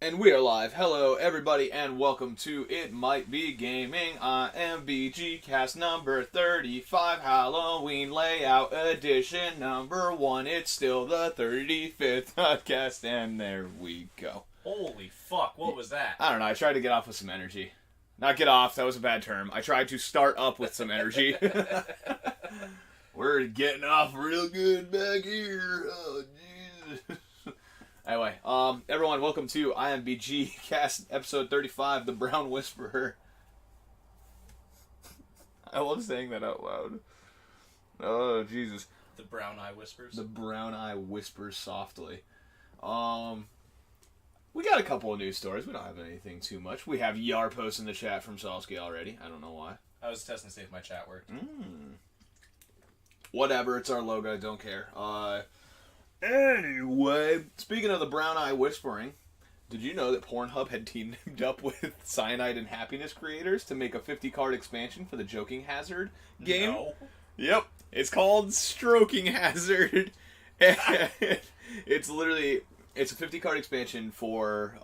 And we are live. Hello, everybody, and welcome to It Might Be Gaming. IMBGcast number 35, Halloween Layout Edition number 1. It's still the 35th podcast, and there we go. Holy fuck, what was that? I don't know, I tried to get off with some energy. Not get off, that was a bad term. I tried to start up with some energy. We're getting off real good back here. Oh, Jesus. Anyway, everyone, welcome to IMBGcast episode 35, The Brown Whisperer. I love saying that out loud. Oh, Jesus. The brown eye whispers? The brown eye whispers softly. We got a couple of news stories. We don't have anything too much. We have Yarpost in the chat from Salsky already. I don't know why. I was testing to see if my chat worked. Whatever, it's our logo, I don't care. Anyway, speaking of the brown eye whispering, did you know that Pornhub had teamed up with Cyanide and Happiness creators to make a 50-card expansion for the Joking Hazard game? No. Yep, it's called Stroking Hazard. It's a 50-card expansion for,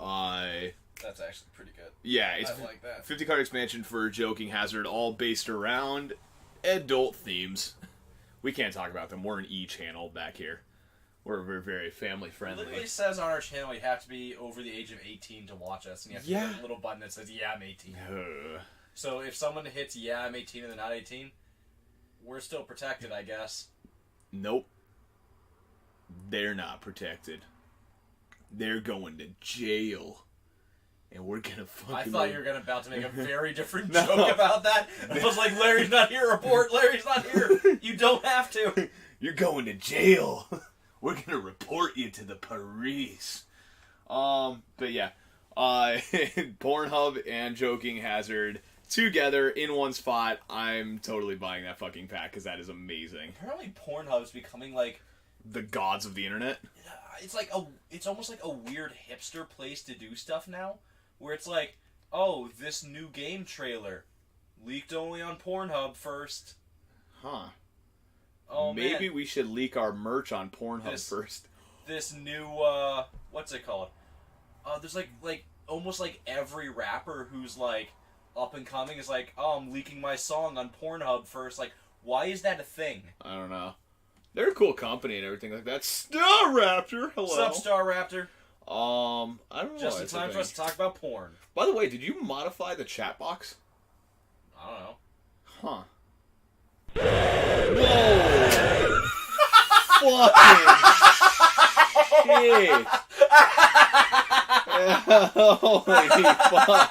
That's actually pretty good. yeah, it's I like that. 50-card expansion for Joking Hazard, all based around adult themes. We can't talk about them. We're an E channel back here. We're very family friendly. It literally says on our channel you have to be over the age of 18 to watch us, and you have to hit a little button that says, yeah, I'm 18. So if someone hits, yeah, I'm 18, and they're not 18, we're still protected, I guess. Nope. They're not protected. They're going to jail. And we're gonna fucking... I thought you were about to make a very different joke about that. I was like, Larry's not here, report, Larry's not here. You don't have to. You're going to jail. We're gonna report you to the police. But yeah. Pornhub and Joking Hazard together in one spot. I'm totally buying that fucking pack because that is amazing. Apparently Pornhub's becoming like... the gods of the internet? It's almost like a weird hipster place to do stuff now. Where it's like, oh, this new game trailer leaked only on Pornhub first. Huh. Oh, Maybe man. we should leak our merch on Pornhub first. This new, what's it called? There's like almost like every rapper who's like up and coming is like, oh, I'm leaking my song on Pornhub first. Like, why is that a thing? I don't know. They're a cool company and everything like that. Star Raptor, hello. What's up, Star Raptor? I don't know. Just in time for us to talk about porn. By the way, did you modify the chat box? I don't know. Huh. Whoa! Fucking shit! Holy fuck!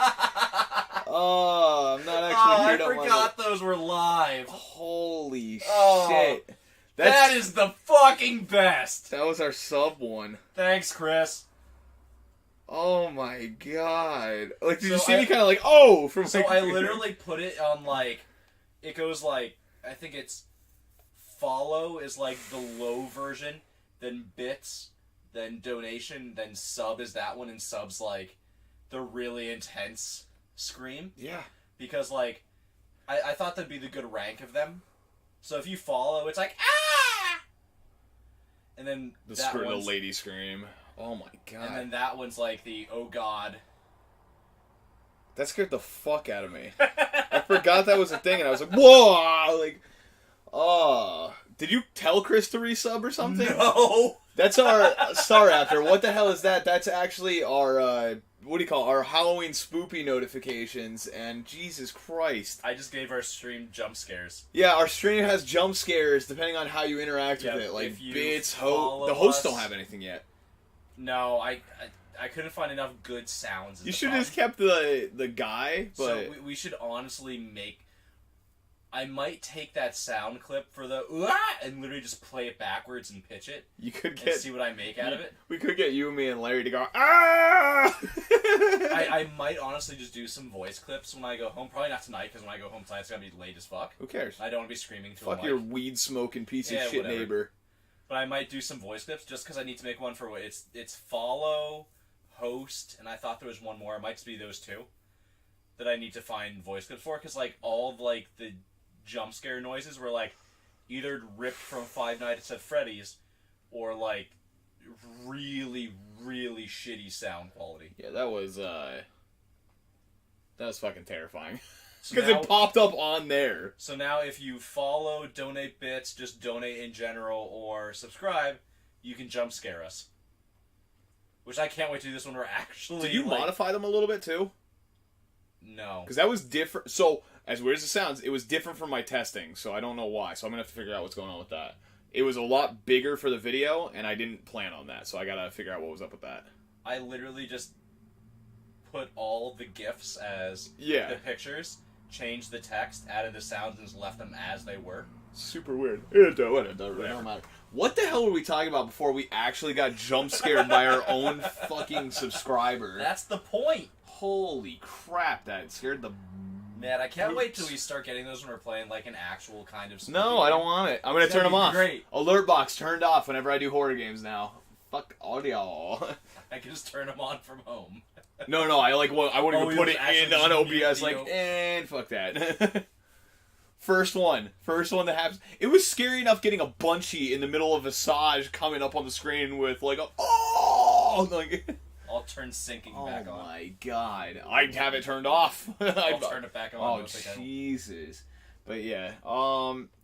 Oh, I'm not actually here to... I forgot those were live. Holy Oh. shit! That is the fucking best! That was our sub one. Thanks, Chris. Oh my god. Like, did you So see me kind of like, oh! From So like, I literally put it on, like, it goes like, I think it's follow is like the low version, then bits, then donation, then sub is that one, and sub's like the really intense scream. Yeah. Because, like, I thought that'd be the good rank of them. So if you follow, it's like, ah! And then the lady scream. Oh my god. And then that one's like the, oh god. That scared the fuck out of me. I forgot that was a thing, and I was like, whoa! Like, oh. Did you tell Chris to resub or something? No! That's our Star Raptor. What the hell is that? That's actually our, what do you call it? Our Halloween spoopy notifications, and Jesus Christ. I just gave our stream jump scares. Yeah, our stream has jump scares depending on how you interact with it. Like, bits, the hosts don't have anything yet. No, I couldn't find enough good sounds. You should have just kept the guy, but... So we should honestly make... I might take that sound clip for the and literally just play it backwards and pitch it. You could and see what I make out of it. We could get you, me, and Larry to go, ah! I might honestly just do some voice clips when I go home. Probably not tonight, because when I go home tonight, it's going to be late as fuck. Who cares? I don't want to be screaming to Fuck your weed-smoking piece of shit whatever. neighbor. But I might do some voice clips just because I need to make one for it's follow, host, and I thought there was one more. It might just be those two that I need to find voice clips for, because like all of like the jump scare noises were like either ripped from Five Nights at Freddy's or like really, really shitty sound quality. Yeah, that was fucking terrifying. So Because it popped up on there. So now if you follow, donate bits, just donate in general, or subscribe, you can jump scare us. Which I can't wait to do this when we're actually... Did you modify them a little bit too? No. Because that was different. So, as weird as it sounds, it was different from my testing, so I don't know why. So I'm going to have to figure out what's going on with that. It was a lot bigger for the video, and I didn't plan on that, so I got to figure out what was up with that. I literally just put all the GIFs as the pictures, changed the text, added the sounds, and just left them as they were. Super weird. It don't matter. What the hell were we talking about before we actually got jump scared by our own fucking subscriber? That's the point. Holy crap, that scared the... Man, I can't wait till we start getting those when we're playing like an actual kind of... No, I don't want it. I'm going to turn them off. Great. Alert box turned off whenever I do horror games now. Fuck all y'all. I can just turn them on from home. No, I wouldn't even put it in on OBS, and fuck that. First one that happens. It was scary enough getting a Bunchy in the middle of Visage coming up on the screen with I'll turn syncing back on. Oh my god. I'd have it turned off. I'll turn it back on. Oh, Jesus. But yeah.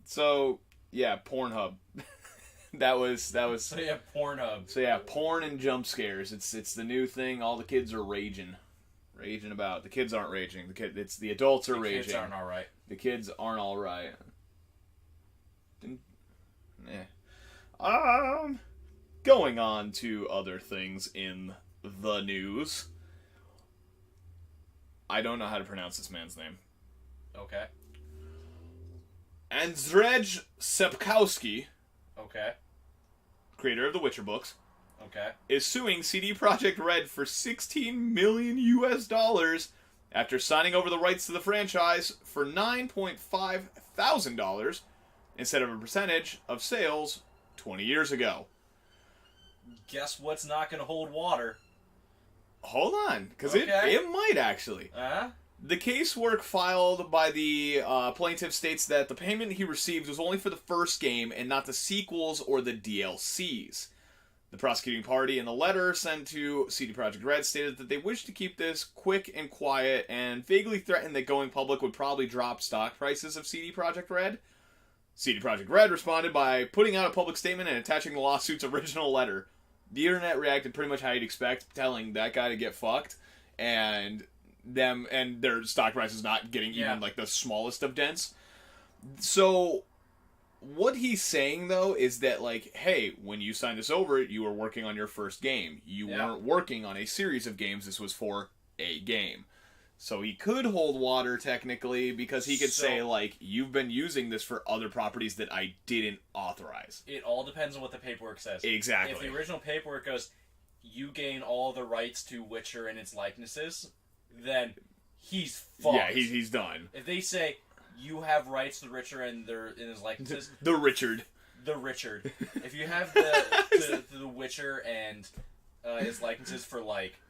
So, yeah, Pornhub. That was. So yeah, Pornhub. So yeah, porn and jump scares. It's the new thing. All the kids are raging about. The kids aren't raging. It's the adults are raging. The kids aren't all right. The kids aren't all right. Going on to other things in the news. I don't know how to pronounce this man's name. Okay. Andrzej Sapkowski. Okay. Creator of the Witcher books. Okay. Is suing CD Projekt Red for $16 million after signing over the rights to the franchise for $9.5 thousand instead of a percentage of sales 20 years ago. Guess what's not going to hold water? Hold on, because it might actually. The casework filed by the plaintiff states that the payment he received was only for the first game and not the sequels or the DLCs. The prosecuting party in the letter sent to CD Projekt Red stated that they wished to keep this quick and quiet and vaguely threatened that going public would probably drop stock prices of CD Projekt Red. CD Projekt Red responded by putting out a public statement and attaching the lawsuit's original letter. The internet reacted pretty much how you'd expect, telling that guy to get fucked, and their stock price is not getting even like the smallest of dents. So what he's saying though is that like, hey, when you signed this over, you were working on your first game. You weren't working on a series of games. This was for a game. So he could hold water technically because he could say like, you've been using this for other properties that I didn't authorize. It all depends on what the paperwork says. Exactly. If the original paperwork goes, you gain all the rights to Witcher and its likenesses, then he's fucked. Yeah, he's done. If they say you have rights to the Witcher and his likenesses, the Richard. If you have the Witcher and his likenesses for like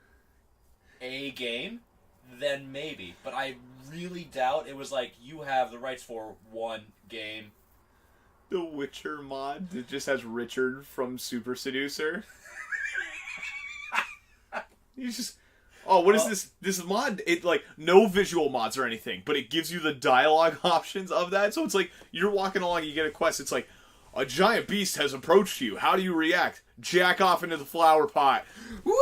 a game, then maybe. But I really doubt it was like you have the rights for one game. The Witcher mod that just has Richard from Super Seducer. You just. Oh, what is this? This mod, it like no visual mods or anything, but it gives you the dialogue options of that. So it's like you're walking along, you get a quest. It's like a giant beast has approached you. How do you react? Jack off into the flower pot. Woo!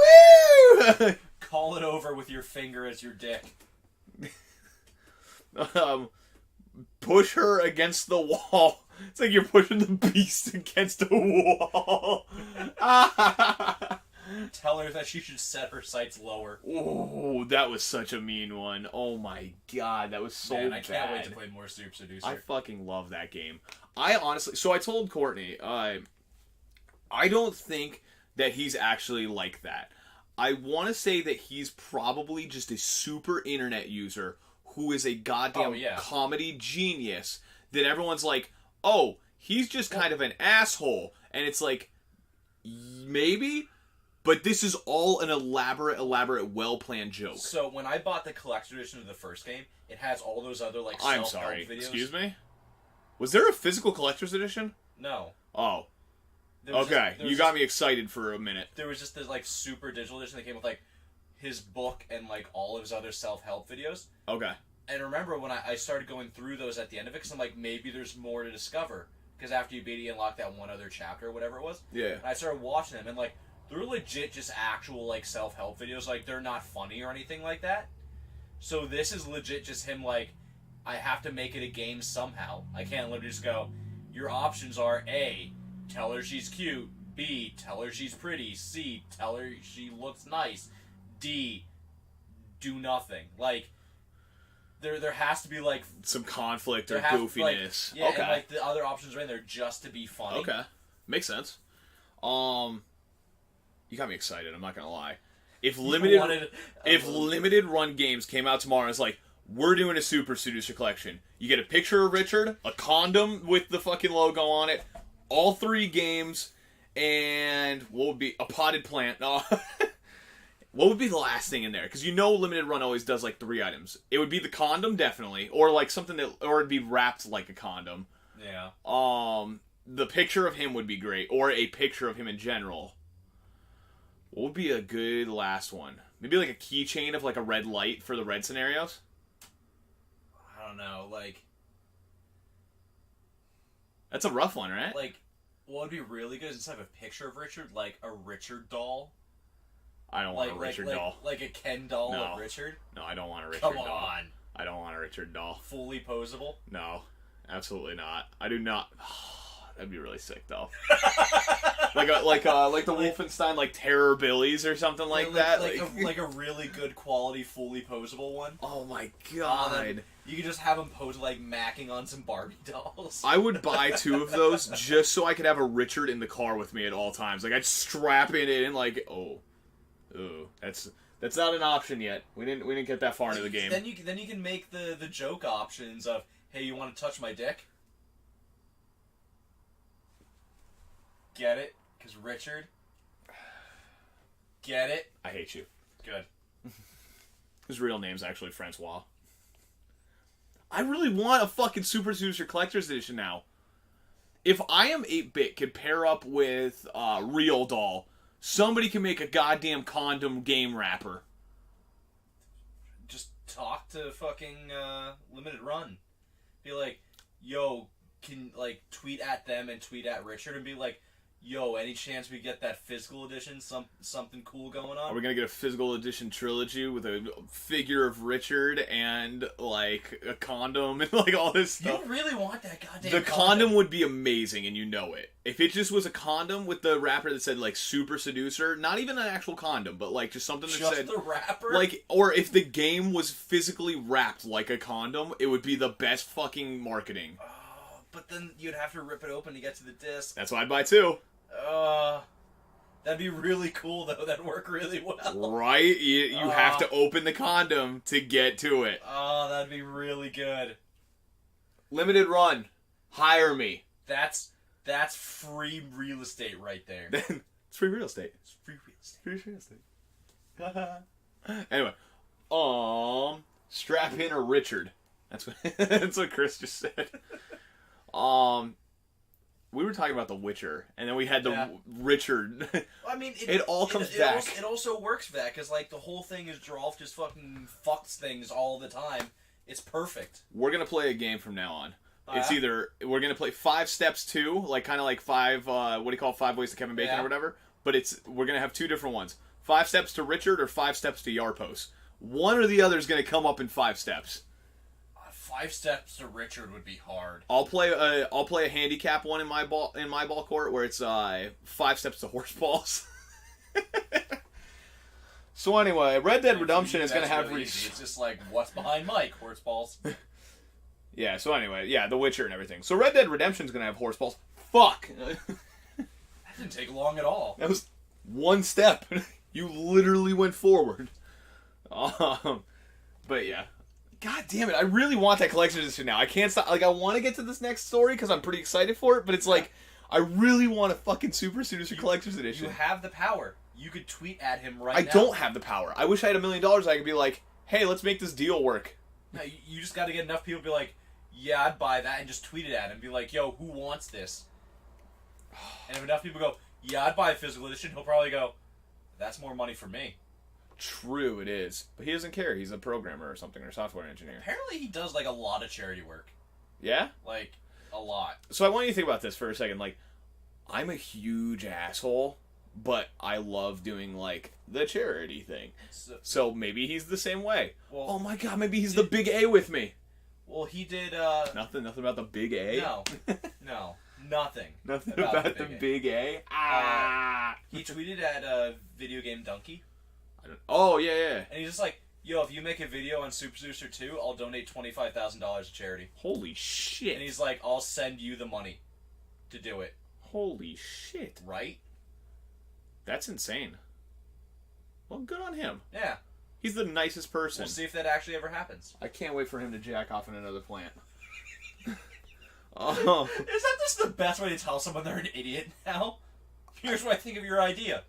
Call it over with your finger as your dick. Push her against the wall. It's like you're pushing the beast against a wall. Tell her that she should set her sights lower. Oh, that was such a mean one. Oh my god, that was so bad. I can't wait to play more Super Seducer. I fucking love that game. I honestly... So I told Courtney, I don't think that he's actually like that. I want to say that he's probably just a super internet user who is a goddamn comedy genius that everyone's like, oh, he's just kind of an asshole. And it's like, maybe... But this is all an elaborate, well-planned joke. So when I bought the collector's edition of the first game, it has all those other like I'm self-help sorry. videos. Excuse me? Was there a physical collector's edition? No. Oh. Okay, you got me excited for a minute. There was just this like super digital edition that came with like his book and like all of his other self-help videos. Okay. And remember when I started going through those at the end of it, because I'm like, maybe there's more to discover. Because after you beat it, you unlock that one other chapter or whatever it was. Yeah. And I started watching them, and like, they're legit just actual like self-help videos. Like, they're not funny or anything like that. So this is legit just him like, I have to make it a game somehow. I can't literally just go, your options are A, tell her she's cute. B, tell her she's pretty. C, tell her she looks nice. D, do nothing. Like, there has to be like some conflict or goofiness. Like, yeah, okay. And like the other options are in there just to be funny. Okay, makes sense. You got me excited. I'm not gonna lie. If limited run games came out tomorrow, it's like, we're doing a Super Seducer collection. You get a picture of Richard, a condom with the fucking logo on it, all 3 games, and what would be a potted plant? No. What would be the last thing in there? Because you know limited run always does like 3 items. It would be the condom, definitely, or like something that, or it'd be wrapped like a condom. Yeah. The picture of him would be great, or a picture of him in general. What would be a good last one? Maybe like a keychain of like a red light for the red scenarios. I don't know, like. That's a rough one, right? Like, what would be really good is instead of a picture of Richard, like a Richard doll. I don't want a Richard doll. Like a Ken doll of Richard? No, I don't want a Richard doll. Come on. On. I don't want a Richard doll. Fully posable? No, absolutely not. I do not. That'd be really sick, though. like the Wolfenstein, like Terror Billies or something like that. Like a really good quality, fully posable one. Oh my god. You could just have them posed like macking on some Barbie dolls. I would buy 2 of those just so I could have a Richard in the car with me at all times. Like, I'd strap it in like, ooh, that's not an option yet. We didn't get that far into the game. Then you can make the joke options of, hey, you want to touch my dick? Get it? Because Richard. Get it? I hate you. Good. His real name's actually Francois. I really want a fucking Super Seducer Collector's Edition now. If I Am 8-Bit could pair up with Real Doll, somebody can make a goddamn condom game wrapper. Just talk to fucking Limited Run. Be like, yo, can like tweet at them and tweet at Richard and be like, yo, any chance we get that physical edition? Something cool going on? Are we gonna get a physical edition trilogy with a figure of Richard and like a condom and like all this stuff? You really want that goddamn The condom would be amazing, and you know it. If it just was a condom with the wrapper that said like Super Seducer, not even an actual condom, but like just something that just said the wrapper, like, or if the game was physically wrapped like a condom, it would be the best fucking marketing. But then you'd have to rip it open to get to the disc. That's why I'd buy 2. That'd be really cool, though. That'd work really well. Right? You have to open the condom to get to it. Oh, that'd be really good. Limited run. Hire me. That's free real estate right there. It's free real estate. It's free real estate. Free real estate. Anyway. Strap in or Richard. That's what Chris just said. We were talking about The Witcher, and then we had the Richard. I mean, it all comes back. It also works for that, because like the whole thing is Drolf just fucking fucks things all the time. It's perfect. We're gonna play a game from now on. It's either we're gonna play 5 Steps 2, like kind of like 5. What do you call 5 Ways to Kevin Bacon or whatever? But we're gonna have 2 different ones: 5 Steps to Richard or 5 Steps to Yarpos. One or the other is gonna come up in 5 steps. 5 Steps to Richard would be hard. I'll play a handicap one in my ball court where it's 5 steps to horse balls. So anyway, Red Dead Redemption is going to have... Really it's just like, what's behind Mike? Horse balls. Yeah, so anyway, The Witcher and everything. So Red Dead Redemption is going to have horse balls. Fuck! That didn't take long at all. That was 1 step. You literally went forward. But yeah. God damn it, I really want that collection edition now. I can't stop. Like, I want to get to this next story because I'm pretty excited for it, but it's like, I really want a fucking Super Seducer Collector's Edition. You have the power. You could tweet at him right now. I don't have the power. I wish I had $1 million. I could be like, hey, let's make this deal work. No, you just got to get enough people to be like, yeah, I'd buy that, and just tweet it at him. Be like, yo, who wants this? And if enough people go, yeah, I'd buy a physical edition, he'll probably go, that's more money for me. True, it is. But he doesn't care. He's a programmer or something, or software engineer. Apparently he does, like, a lot of charity work. Yeah? Like, a lot. So I want you to think about this for a second. Like, I'm a huge asshole, but I love doing, like, the charity thing. So maybe he's the same way. Well, oh my god, maybe he's the big A with me. Well, he did, Nothing about the big A? No. Nothing. Nothing about the big A? Ah! He tweeted at Video Game Donkey. Oh, yeah. And he's just like, yo, if you make a video on Super Seducer 2, I'll donate $25,000 to charity. Holy shit. And he's like, I'll send you the money to do it. Holy shit. Right? That's insane. Well, good on him. Yeah. He's the nicest person. We'll see if that actually ever happens. I can't wait for him to jack off in another plant. Oh. Is that just the best way to tell someone they're an idiot now? Here's what I think of your idea.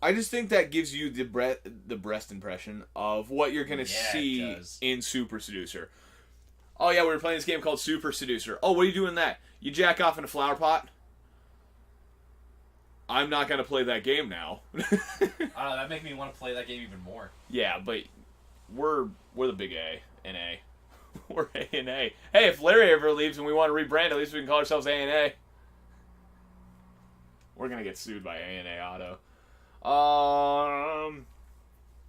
I just think that gives you the breast impression of what you're going to see in Super Seducer. Oh, yeah, we were playing this game called Super Seducer. Oh, what are you doing that? You jack off in a flower pot? I'm not going to play that game now. I don't know, that makes me want to play that game even more. Yeah, but we're the big A and A. We're A and A. Hey, if Larry ever leaves and we want to rebrand, at least we can call ourselves A and A. We're going to get sued by A and A Auto.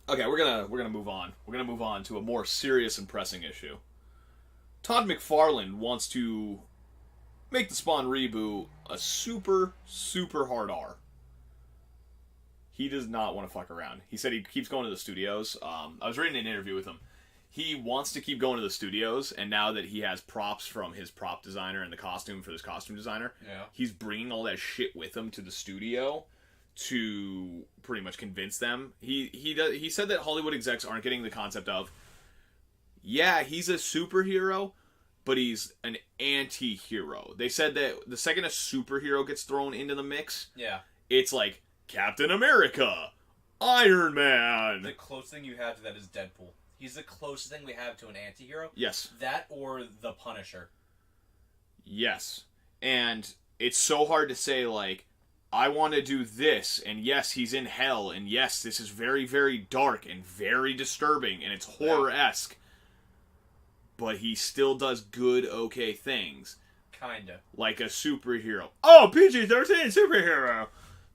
Okay, we're gonna move on. We're gonna move on to a more serious and pressing issue. Todd McFarlane wants to make the Spawn reboot a super, super hard R. He does not want to fuck around. He said he keeps going to the studios. I was reading an interview with him. He wants to keep going to the studios, and now that he has props from his prop designer and the costume for this costume designer, he's bringing all that shit with him to the studio to pretty much convince them. He said that Hollywood execs aren't getting the concept of, yeah, he's a superhero, but he's an anti-hero. They said that the second a superhero gets thrown into the mix, it's like Captain America, Iron Man. The closest thing you have to that is Deadpool. He's the closest thing we have to an anti-hero. Yes. That or the Punisher. Yes. And it's so hard to say, like, I want to do this, and yes, he's in hell, and yes, this is very, very dark and very disturbing, and it's horror-esque. But he still does good, okay things. Kinda. Like a superhero. Oh, PG-13 superhero!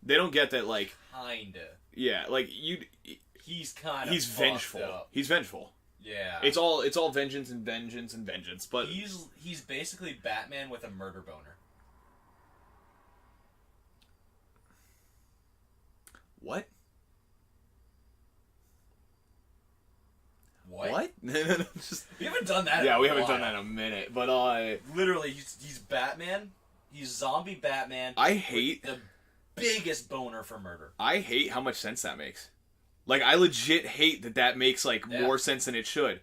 They don't get that, like... Kinda. Yeah, like, He's kind of He's vengeful. Up. He's vengeful. Yeah. It's all vengeance and vengeance and vengeance, but... He's basically Batman with a murder boner. What? What? Just, we haven't done that. Yeah, we haven't done that in a minute. But literally, he's Batman. He's zombie Batman. I hate the biggest boner for murder. I hate how much sense that makes. Like, I legit hate that makes more sense than it should.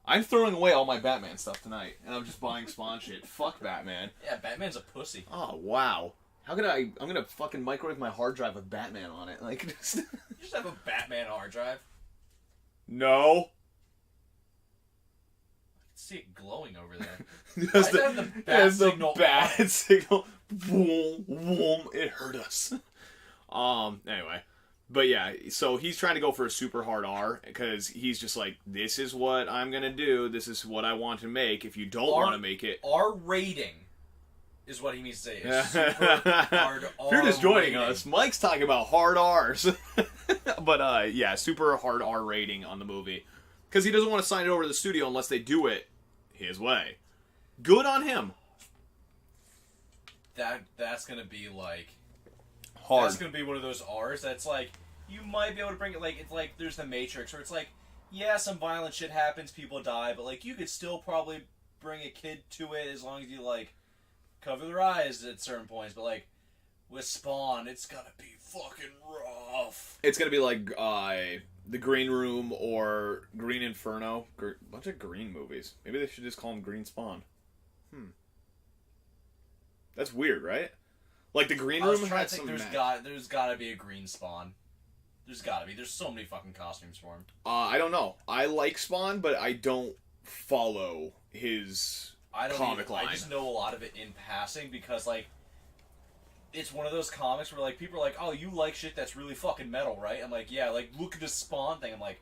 I'm throwing away all my Batman stuff tonight, and I'm just buying Spawn shit. Fuck Batman. Yeah, Batman's a pussy. Oh wow. How could I'm gonna fucking microwave my hard drive with Batman on it. Like, just... You just have a Batman hard drive. No. I can see it glowing over there. That's the bat signal. Boom, boom. It hurt us. Anyway. But yeah, so he's trying to go for a super hard R, because he's just like, this is what I'm gonna do, this is what I want to make, if you don't want to make it... R rating is what he means to say. Super hard R. If you're just joining us, Mike's talking about hard R's. But yeah, super hard R rating on the movie. Because he doesn't want to sign it over to the studio unless they do it his way. Good on him. That's gonna be like... Hard. That's gonna be one of those R's that's like, you might be able to bring it, like, it's like there's the Matrix where it's like, yeah, some violent shit happens, people die, but like you could still probably bring a kid to it as long as you like cover their eyes at certain points. But like with Spawn, it's gotta be fucking rough. It's gonna be like The Green Room or Green Inferno. Bunch of green movies. Maybe they should just call them Green Spawn. That's weird, right? Like, The Green Room had some... There's gotta be a Green Spawn. There's gotta be. There's so many fucking costumes for him. I don't know. I like Spawn, but I don't follow his comic line. I just know a lot of it in passing because, like, it's one of those comics where, like, people are like, oh, you like shit that's really fucking metal, right? I'm like, yeah, like, look at this Spawn thing. I'm like,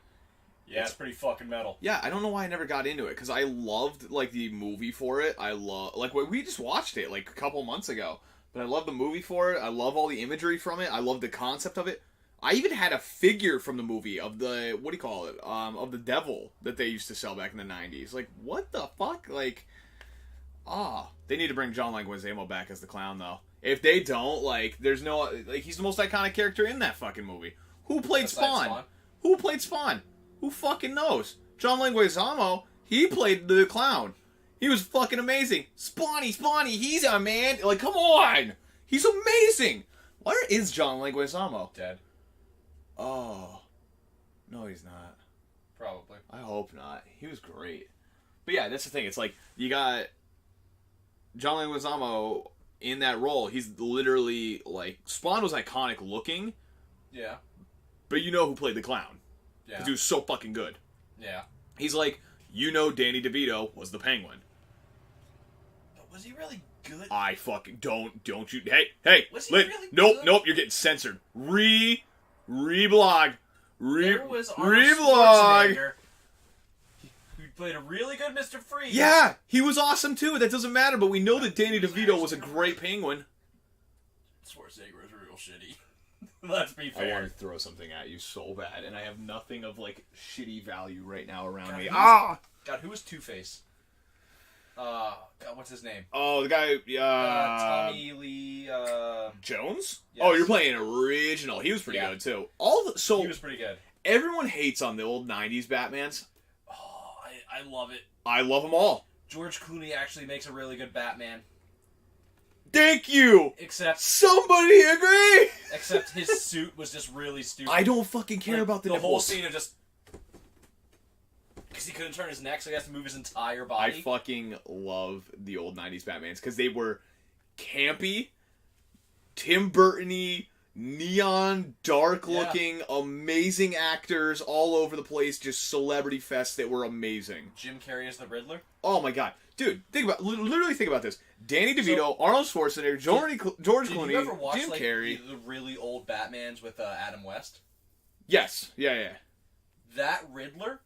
yeah, it's pretty fucking metal. Yeah, I don't know why I never got into it, because I loved, like, the movie for it. Like, we just watched it, like, a couple months ago. But I love the movie for it. I love all the imagery from it. I love the concept of it. I even had a figure from the movie of the, what do you call it? Of the devil that they used to sell back in the 90s. Like, what the fuck? Like, they need to bring John Leguizamo back as the clown, though. If they don't, like, there's no, like, he's the most iconic character in that fucking movie. Who played Spawn? Who played Spawn? Who fucking knows? John Leguizamo, he played the clown. He was fucking amazing. Spawny, he's a man. Like, come on. He's amazing. Where is John Leguizamo? Dead. Oh. No, he's not. Probably. I hope not. He was great. But yeah, that's the thing. It's like, you got John Leguizamo in that role. He's literally, like, Spawn was iconic looking. Yeah. But you know who played the clown. Yeah. Because he was so fucking good. Yeah. He's like, you know Danny DeVito was the Penguin. But was he really good? I fucking don't you... Hey! Was he really nope, good? you're getting censored. Reblog. There was Arnold Reblog. Schwarzenegger, who played a really good Mr. Freeze. Yeah, he was awesome too. That doesn't matter, but we know that Danny DeVito was a great Penguin. Schwarzenegger was real shitty. Let's be fair. I want to throw something at you so bad, and I have nothing of, like, shitty value right now around me. God, who was Two-Face? God, what's his name? Oh, the guy, Tommy Lee, Jones? Yes. Oh, you're playing original. He was pretty good, too. He was pretty good. Everyone hates on the old 90s Batmans. Oh, I love it. I love them all. George Clooney actually makes a really good Batman. Thank you! Except somebody agree! Except his suit was just really stupid. I don't fucking care about the whole scene of just... Because he couldn't turn his neck, so he has to move his entire body. I fucking love the old 90s Batmans, because they were campy, Tim Burton-y, neon, dark-looking, amazing actors all over the place, just celebrity fests that were amazing. Jim Carrey as the Riddler? Oh my god. Dude, literally think about this. Danny DeVito, Arnold Schwarzenegger, George Clooney, Did you ever watch, Jim Carrey. The really old Batmans with Adam West? Yes. Yeah. That Riddler,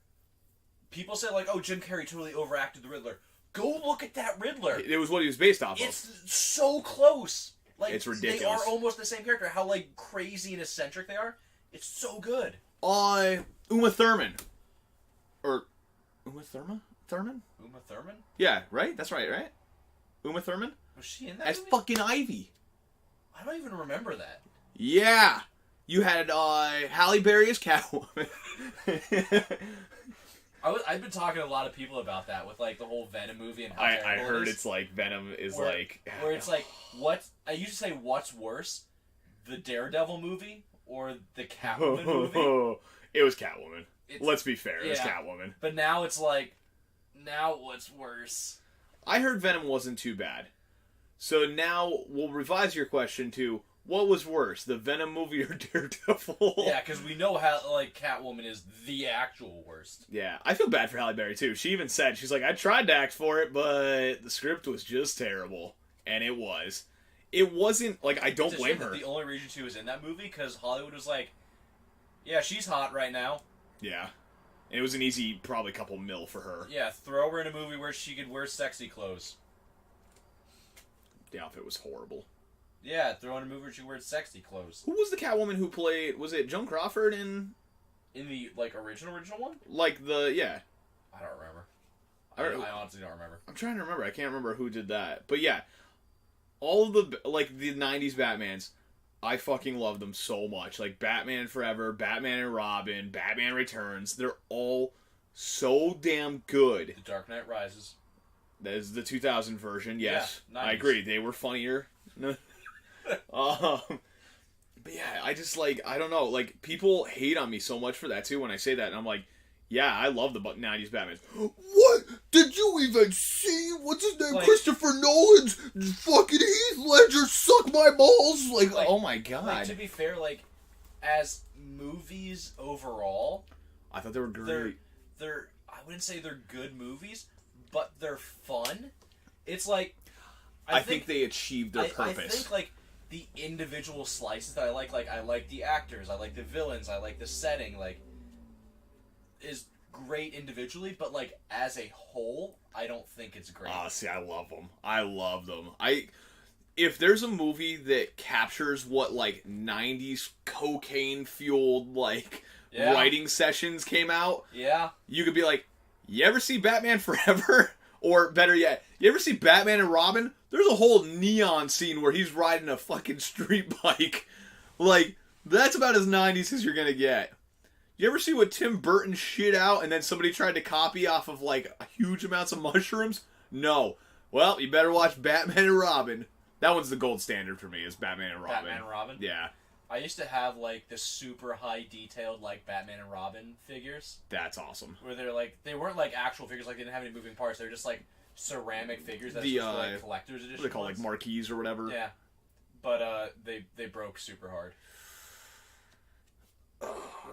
people say, like, oh, Jim Carrey totally overacted the Riddler. Go look at that Riddler. It was what he was based off of. It's so close. Like, it's ridiculous. They are almost the same character. How, like, crazy and eccentric they are. It's so good. Uma Thurman. Or, Uma Thurman? Uma Thurman? Yeah, right? That's right? Uma Thurman? Was she in that As movie? fucking Ivy. I don't even remember that. Yeah. You had Halle Berry as Catwoman. I've been talking to a lot of people about that with, like, the whole Venom movie and how I heard it's like Venom is where it's like, I used to say, what's worse, the Daredevil movie or the Catwoman movie? It was Catwoman. Let's be fair, it was Catwoman. But now it's like, now what's worse? I heard Venom wasn't too bad. So now we'll revise your question to, what was worse, the Venom movie or Daredevil? Yeah, because we know how, like, Catwoman is the actual worst. Yeah, I feel bad for Halle Berry, too. She even said, she's like, I tried to act for it, but the script was just terrible. And it was. It wasn't, like, I don't blame her. The only reason she was in that movie, because Hollywood was like, yeah, she's hot right now. Yeah. And it was an easy, probably couple mil for her. Yeah, throw her in a movie where she could wear sexy clothes. The outfit was horrible. Yeah, throw in a movie where she wears sexy clothes. Who was the Catwoman who played, was it Joan Crawford in the, like, original one? Like yeah. I don't remember. I honestly don't remember. I'm trying to remember. I can't remember who did that. But yeah, all of the, like, the 90s Batmans, I fucking love them so much. Like, Batman Forever, Batman and Robin, Batman Returns, they're all so damn good. The Dark Knight Rises. That is the 2000 version, yes. Yeah, I agree. They were funnier. But yeah, I just, like, I don't know. Like, people hate on me so much for that, too, when I say that. And I'm like, yeah, I love the 90s Batman. What? Did you even see? What's his name? Like, Christopher Nolan's fucking Heath Ledger suck my balls? Like, oh my god. Like, to be fair, like, as movies overall, I thought they were great. They're I wouldn't say they're good movies, but they're fun. It's like... I think they achieved their purpose. I think, like, the individual slices that I like I like the actors, I like the villains, I like the setting, like, is great individually, but, like, as a whole, I don't think it's great. See, I love them. I love them. If there's a movie that captures what, like, 90s cocaine-fueled, like, writing sessions came out, you could be like, you ever see Batman Forever? Or, better yet, you ever see Batman and Robin? There's a whole neon scene where he's riding a fucking street bike. Like, that's about as 90s as you're gonna get. You ever see what Tim Burton shit out and then somebody tried to copy off of, like, huge amounts of mushrooms? No. Well, you better watch Batman and Robin. That one's the gold standard for me, is Batman and Robin. Batman and Robin? Yeah. I used to have, like, the super high detailed, like, Batman and Robin figures. That's awesome. Where they're, like, they weren't, like, actual figures, like, they didn't have any moving parts. They were just, like, ceramic figures that were, like, collector's edition. What they call, like, marquees or whatever. Yeah. But, they broke super hard.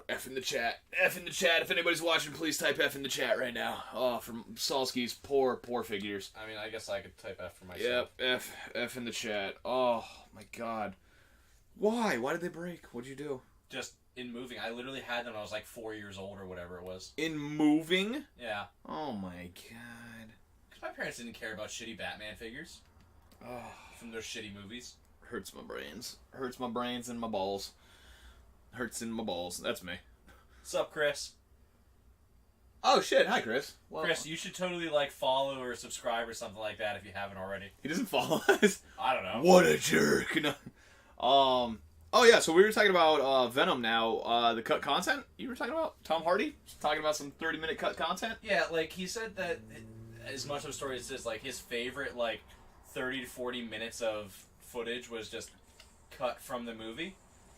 F in the chat. F in the chat. If anybody's watching, please type F in the chat right now. Oh, from Salski's poor figures. I mean, I guess I could type F for myself. Yep, F in the chat. Oh, my God. Why? Why did they break? What'd you do? Just in moving. I literally had them when I was like 4 years old or whatever it was. In moving? Yeah. Oh my God. Because my parents didn't care about shitty Batman figures. Oh. From those shitty movies. Hurts my brains. Hurts my brains and my balls. Hurts in my balls. That's me. Sup, Chris? Oh shit, hi Chris. Well, Chris, you should totally like follow or subscribe or something like that if you haven't already. He doesn't follow us? I don't know. What a jerk. No. Oh yeah, so we were talking about Venom now, the cut content you were talking about? Tom Hardy? Talking about some 30-minute cut content? Yeah, like he said that as much of a story as this, like his favorite like 30 to 40 minutes of footage was just cut from the movie.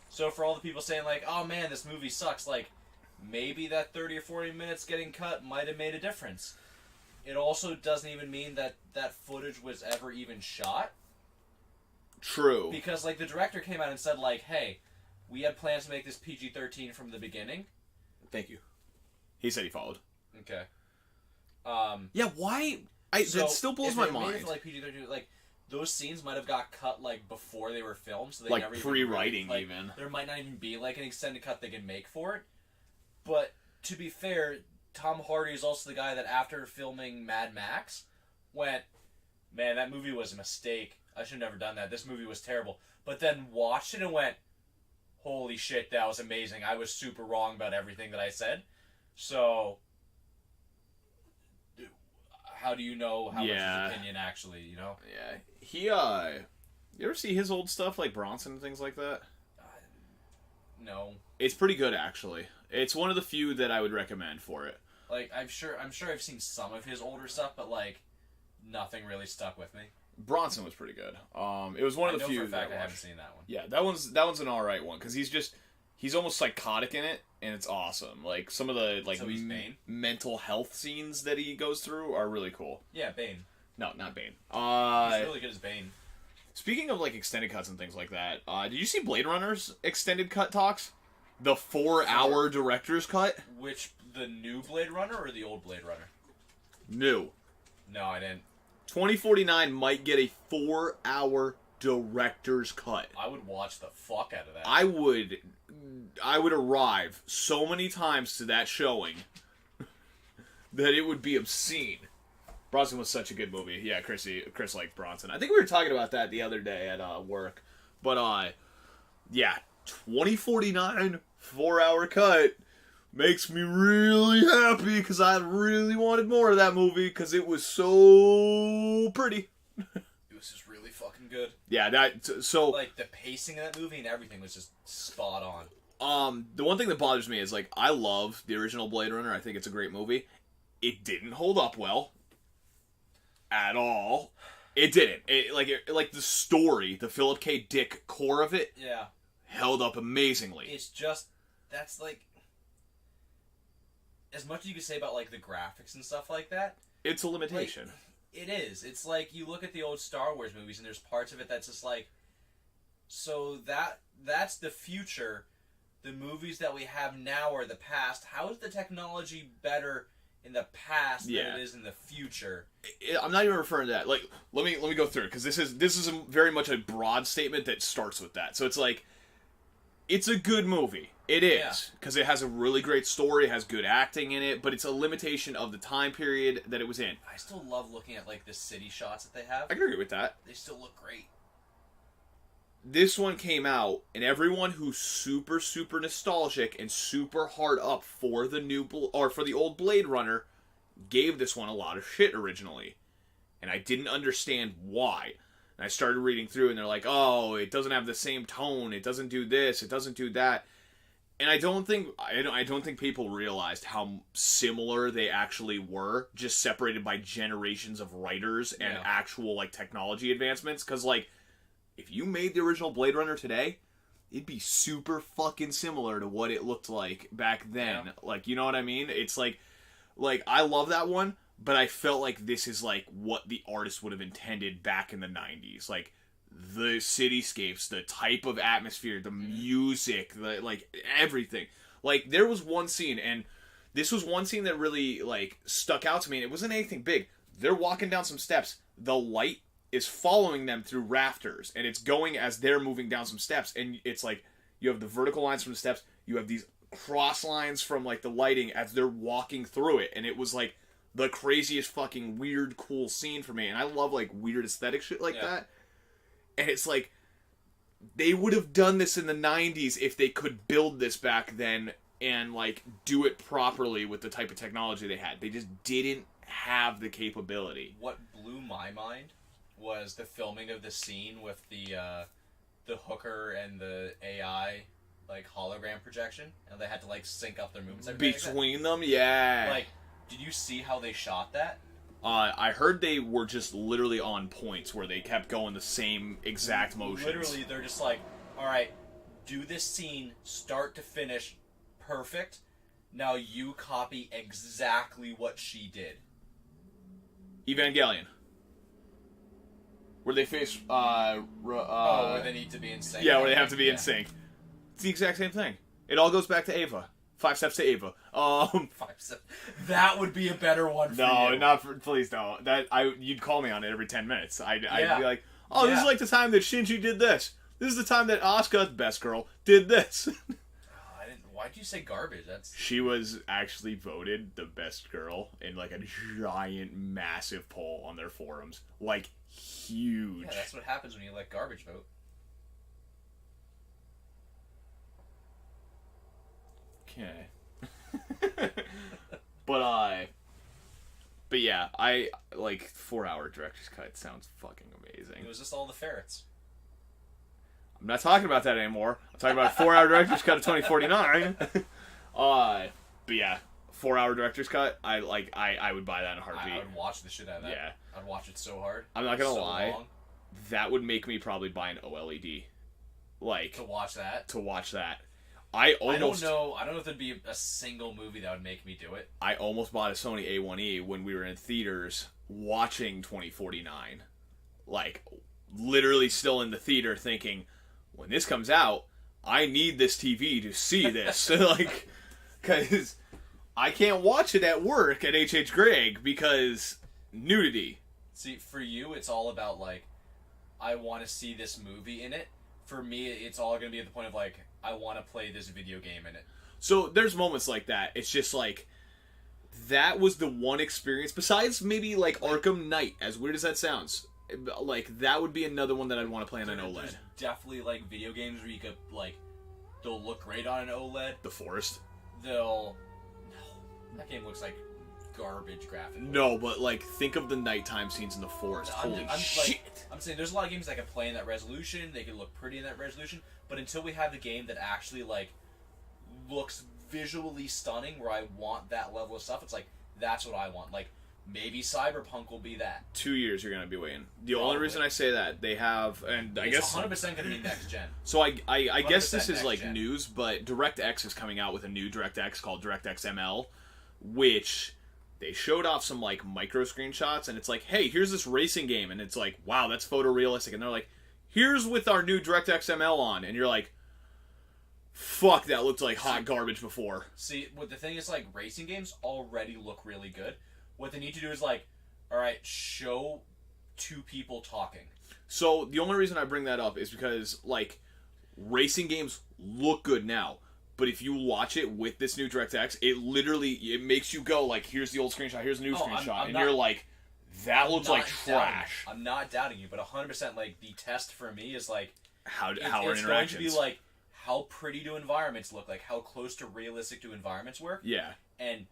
So for all the people saying like, oh man, this movie sucks, like maybe that 30 or 40 minutes getting cut might have made a difference. It also doesn't even mean that that footage was ever even shot. True. Because, like, the director came out and said, like, hey, we had plans to make this PG-13 from the beginning. Thank you. He said he followed. Okay. Yeah, why? That still blows my mind. Made it for, like, PG-13, like, those scenes might have got cut, like, before they were filmed. So they like, never pre-writing, like, even. There might not even be, like, an extended cut they can make for it. But, to be fair, Tom Hardy is also the guy that after filming Mad Max went, man, that movie was a mistake. I should have never done that. This movie was terrible. But then watched it and went, holy shit, that was amazing. I was super wrong about everything that I said. So, how do you know how much his opinion actually, you know? Yeah. He, you ever see his old stuff, like Bronson and things like that? No. It's pretty good, actually. It's one of the few that I would recommend for it. Like, I'm sure I've seen some of his older stuff, but, like, nothing really stuck with me. Bronson was pretty good. It was one of the few. For a fact I haven't seen that one. Yeah, that one's an alright one because he's almost psychotic in it, and it's awesome. Like some of the like so he's Bane? Mental health scenes that he goes through are really cool. Yeah, Bane. No, not Bane. He's really good as Bane. Speaking of like extended cuts and things like that, did you see Blade Runner's extended cut talks? The 4-hour director's cut. The new Blade Runner or the old Blade Runner? New. No, I didn't. 2049 might get a 4-hour director's cut. I would watch the fuck out of that. I would arrive so many times to that showing that it would be obscene. Bronson was such a good movie. Yeah, Chris liked Bronson. I think we were talking about that the other day at work. But yeah, 2049 4-hour cut makes me really happy because I really wanted more of that movie because it was so pretty. It was just really fucking good. Yeah, so like the pacing of that movie and everything was just spot on. The one thing that bothers me is like I love the original Blade Runner. I think it's a great movie. It didn't hold up well at all. It didn't. Like the story, the Philip K. Dick core of it, held up amazingly. It's just that's like. As much as you could say about, like, the graphics and stuff like that... It's a limitation. Like, it is. It's like, you look at the old Star Wars movies, and there's parts of it that's just like... So that's the future. The movies that we have now are the past. How is the technology better in the past Yeah. than it is in the future. I'm not even referring to that. Like, let me go through it, because this is very much a broad statement that starts with that. So it's like, it's a good movie. It is, because it has a really great story, it has good acting in it, but it's a limitation of the time period that it was in. I still love looking at like the city shots that they have. I can agree with that. They still look great. This one came out, and everyone who's super, super nostalgic and super hard up for the for the old Blade Runner gave this one a lot of shit originally. And I didn't understand why. And I started reading through, and they're like, oh, it doesn't have the same tone, it doesn't do this, it doesn't do that. And I don't think people realized how similar they actually were, just separated by generations of writers and actual, like, technology advancements. Because, like, if you made the original Blade Runner today, it'd be super fucking similar to what it looked like back then. Yeah. Like, you know what I mean? It's like, I love that one, but I felt like this is, like, what the artist would have intended back in the 90s. Like, the cityscapes, the type of atmosphere, the music, like, everything. Like, there was one scene, and this was one scene that really, like, stuck out to me, and it wasn't anything big. They're walking down some steps. The light is following them through rafters, and it's going as they're moving down some steps, and it's like, you have the vertical lines from the steps, you have these cross lines from, like, the lighting as they're walking through it, and it was, like, the craziest fucking weird, cool scene for me, and I love, like, weird aesthetic shit like that. And it's like, they would have done this in the 90s if they could build this back then and, like, do it properly with the type of technology they had. They just didn't have the capability. What blew my mind was the filming of the scene with the hooker and the AI, like, hologram projection. And they had to, like, sync up their movements. Between them? Yeah. Like, did you see how they shot that? I heard they were just literally on points where they kept going the same exact motions. Literally, they're just like, alright, do this scene start to finish perfect. Now you copy exactly what she did. Evangelion. Where they face, where they need to be in sync. Yeah, where they have to be in sync. It's the exact same thing. It all goes back to Ava. 5 Steps to Ava. 5 Steps. That would be a better one for you. No, not for... Please don't. You'd call me on it every 10 minutes. I'd be like, oh, this is like the time that Shinji did this. This is the time that Asuka, best girl, did this. Why'd you say garbage? She was actually voted the best girl in, like, a giant, massive poll on their forums. Like, huge. Yeah, that's what happens when you let garbage vote. Okay. But yeah, I like 4-hour director's cut sounds fucking amazing. It was just all the ferrets. I'm not talking about that anymore. I'm talking about a 4-hour director's cut of 2049. But yeah, 4-hour director's cut. I would buy that in a heartbeat. I would watch the shit out of that. Yeah, I'd watch it so hard. I'm not gonna lie. Long. That would make me probably buy an OLED. Like to watch that. I don't know if there'd be a single movie that would make me do it. I almost bought a Sony A1E when we were in theaters watching 2049. Like, literally still in the theater thinking, when this comes out, I need this TV to see this. Like, because I can't watch it at work at H.H. Gregg because nudity. See, for you, it's all about, like, I want to see this movie in it. For me, it's all going to be at the point of, like, I want to play this video game in it. So there's moments like that. It's just like, that was the one experience, besides maybe like Arkham Knight, as weird as that sounds, like that would be another one that I'd want to play on an OLED. There's definitely like video games where you could, like, they'll look great on an OLED. The Forest? No, that game looks like garbage graphics. No, but like, think of the nighttime scenes in the Forest. Holy shit! Like, I'm saying there's a lot of games that can play in that resolution, they can look pretty in that resolution, but until we have the game that actually, like, looks visually stunning, where I want that level of stuff, it's like, that's what I want. Like, maybe Cyberpunk will be that. 2 years you're going to be waiting. The only reason I say that, they have, and I guess... It's 100% going to be next gen. So I guess this is, like, news, but DirectX is coming out with a new DirectX called DirectX ML, which... They showed off some, like, micro screenshots, and it's like, hey, here's this racing game, and it's like, wow, that's photorealistic, and they're like, here's with our new DirectX ML on, and you're like, fuck, that looked like hot garbage before. See, what the thing is, like, racing games already look really good. What they need to do is, like, alright, show two people talking. So, the only reason I bring that up is because, like, racing games look good now. But if you watch it with this new DirectX, it makes you go, like, here's the old screenshot, here's the new screenshot. And you're like, that looks like trash. I'm not doubting you, but 100%, like, the test for me is, like, how are it's interactions? going to be, like, how pretty do environments look? Like, how close to realistic do environments work? Yeah. And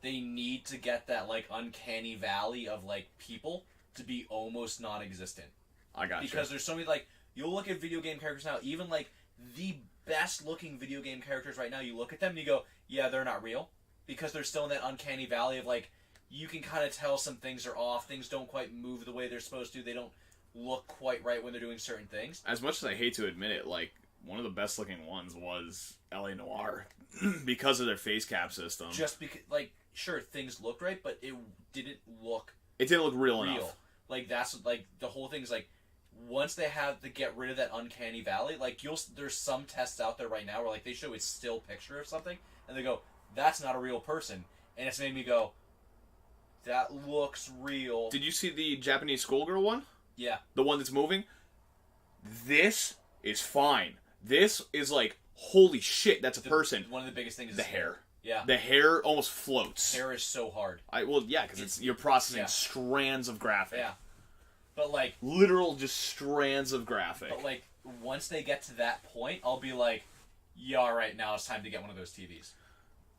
they need to get that, like, uncanny valley of, like, people to be almost non-existent. I got you. Because there's so many, like, you'll look at video game characters now, even, like, the best-looking video game characters right now, you look at them and you go, yeah, they're not real. Because they're still in that uncanny valley of, like, you can kind of tell some things are off, things don't quite move the way they're supposed to, they don't look quite right when they're doing certain things. As much as I hate to admit it, like, one of the best looking ones was L.A. Noire because of their face cap system. Just because, like, sure, things looked right, but it didn't look real enough. Like, that's, like, the whole thing's, like, once they have to get rid of that uncanny valley, like, there's some tests out there right now where, like, they show a still picture of something, and they go, that's not a real person. And it's made me go, that looks real. Did you see the Japanese schoolgirl one? Yeah. The one that's moving? This is fine. This is like, holy shit, that's a person. One of the biggest things is the hair. Yeah. The hair almost floats. Hair is so hard. Yeah, because you're processing strands of graphic. Yeah. But, like... literal just strands of graphic. But, like, once they get to that point, I'll be like, yeah, alright, now it's time to get one of those TVs.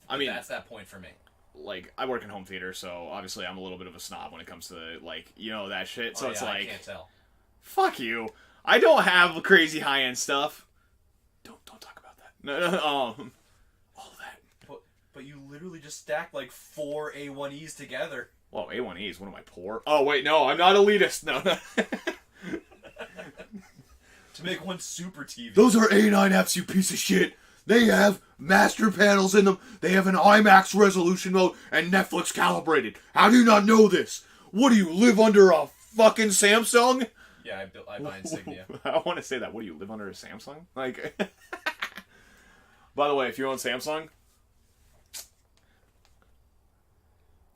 I mean... that's that point for me. Like, I work in home theater, so obviously I'm a little bit of a snob when it comes to, like, you know, that shit. So it's like... I can't tell. Fuck you. I don't have crazy high-end stuff. Don't talk about that. No, all that. But you literally just stacked like 4 A1Es together. Whoa, A1Es? What am I, poor? Oh, wait, no, I'm not elitist. No. To make one super TV. Those are A9Fs, you piece of shit. They have master panels in them. They have an IMAX resolution mode and Netflix calibrated. How do you not know this? What do you live under, a fucking Samsung? Yeah, I buy Insignia. I want to say that. What do you live under, a Samsung? Like, by the way, if you own Samsung,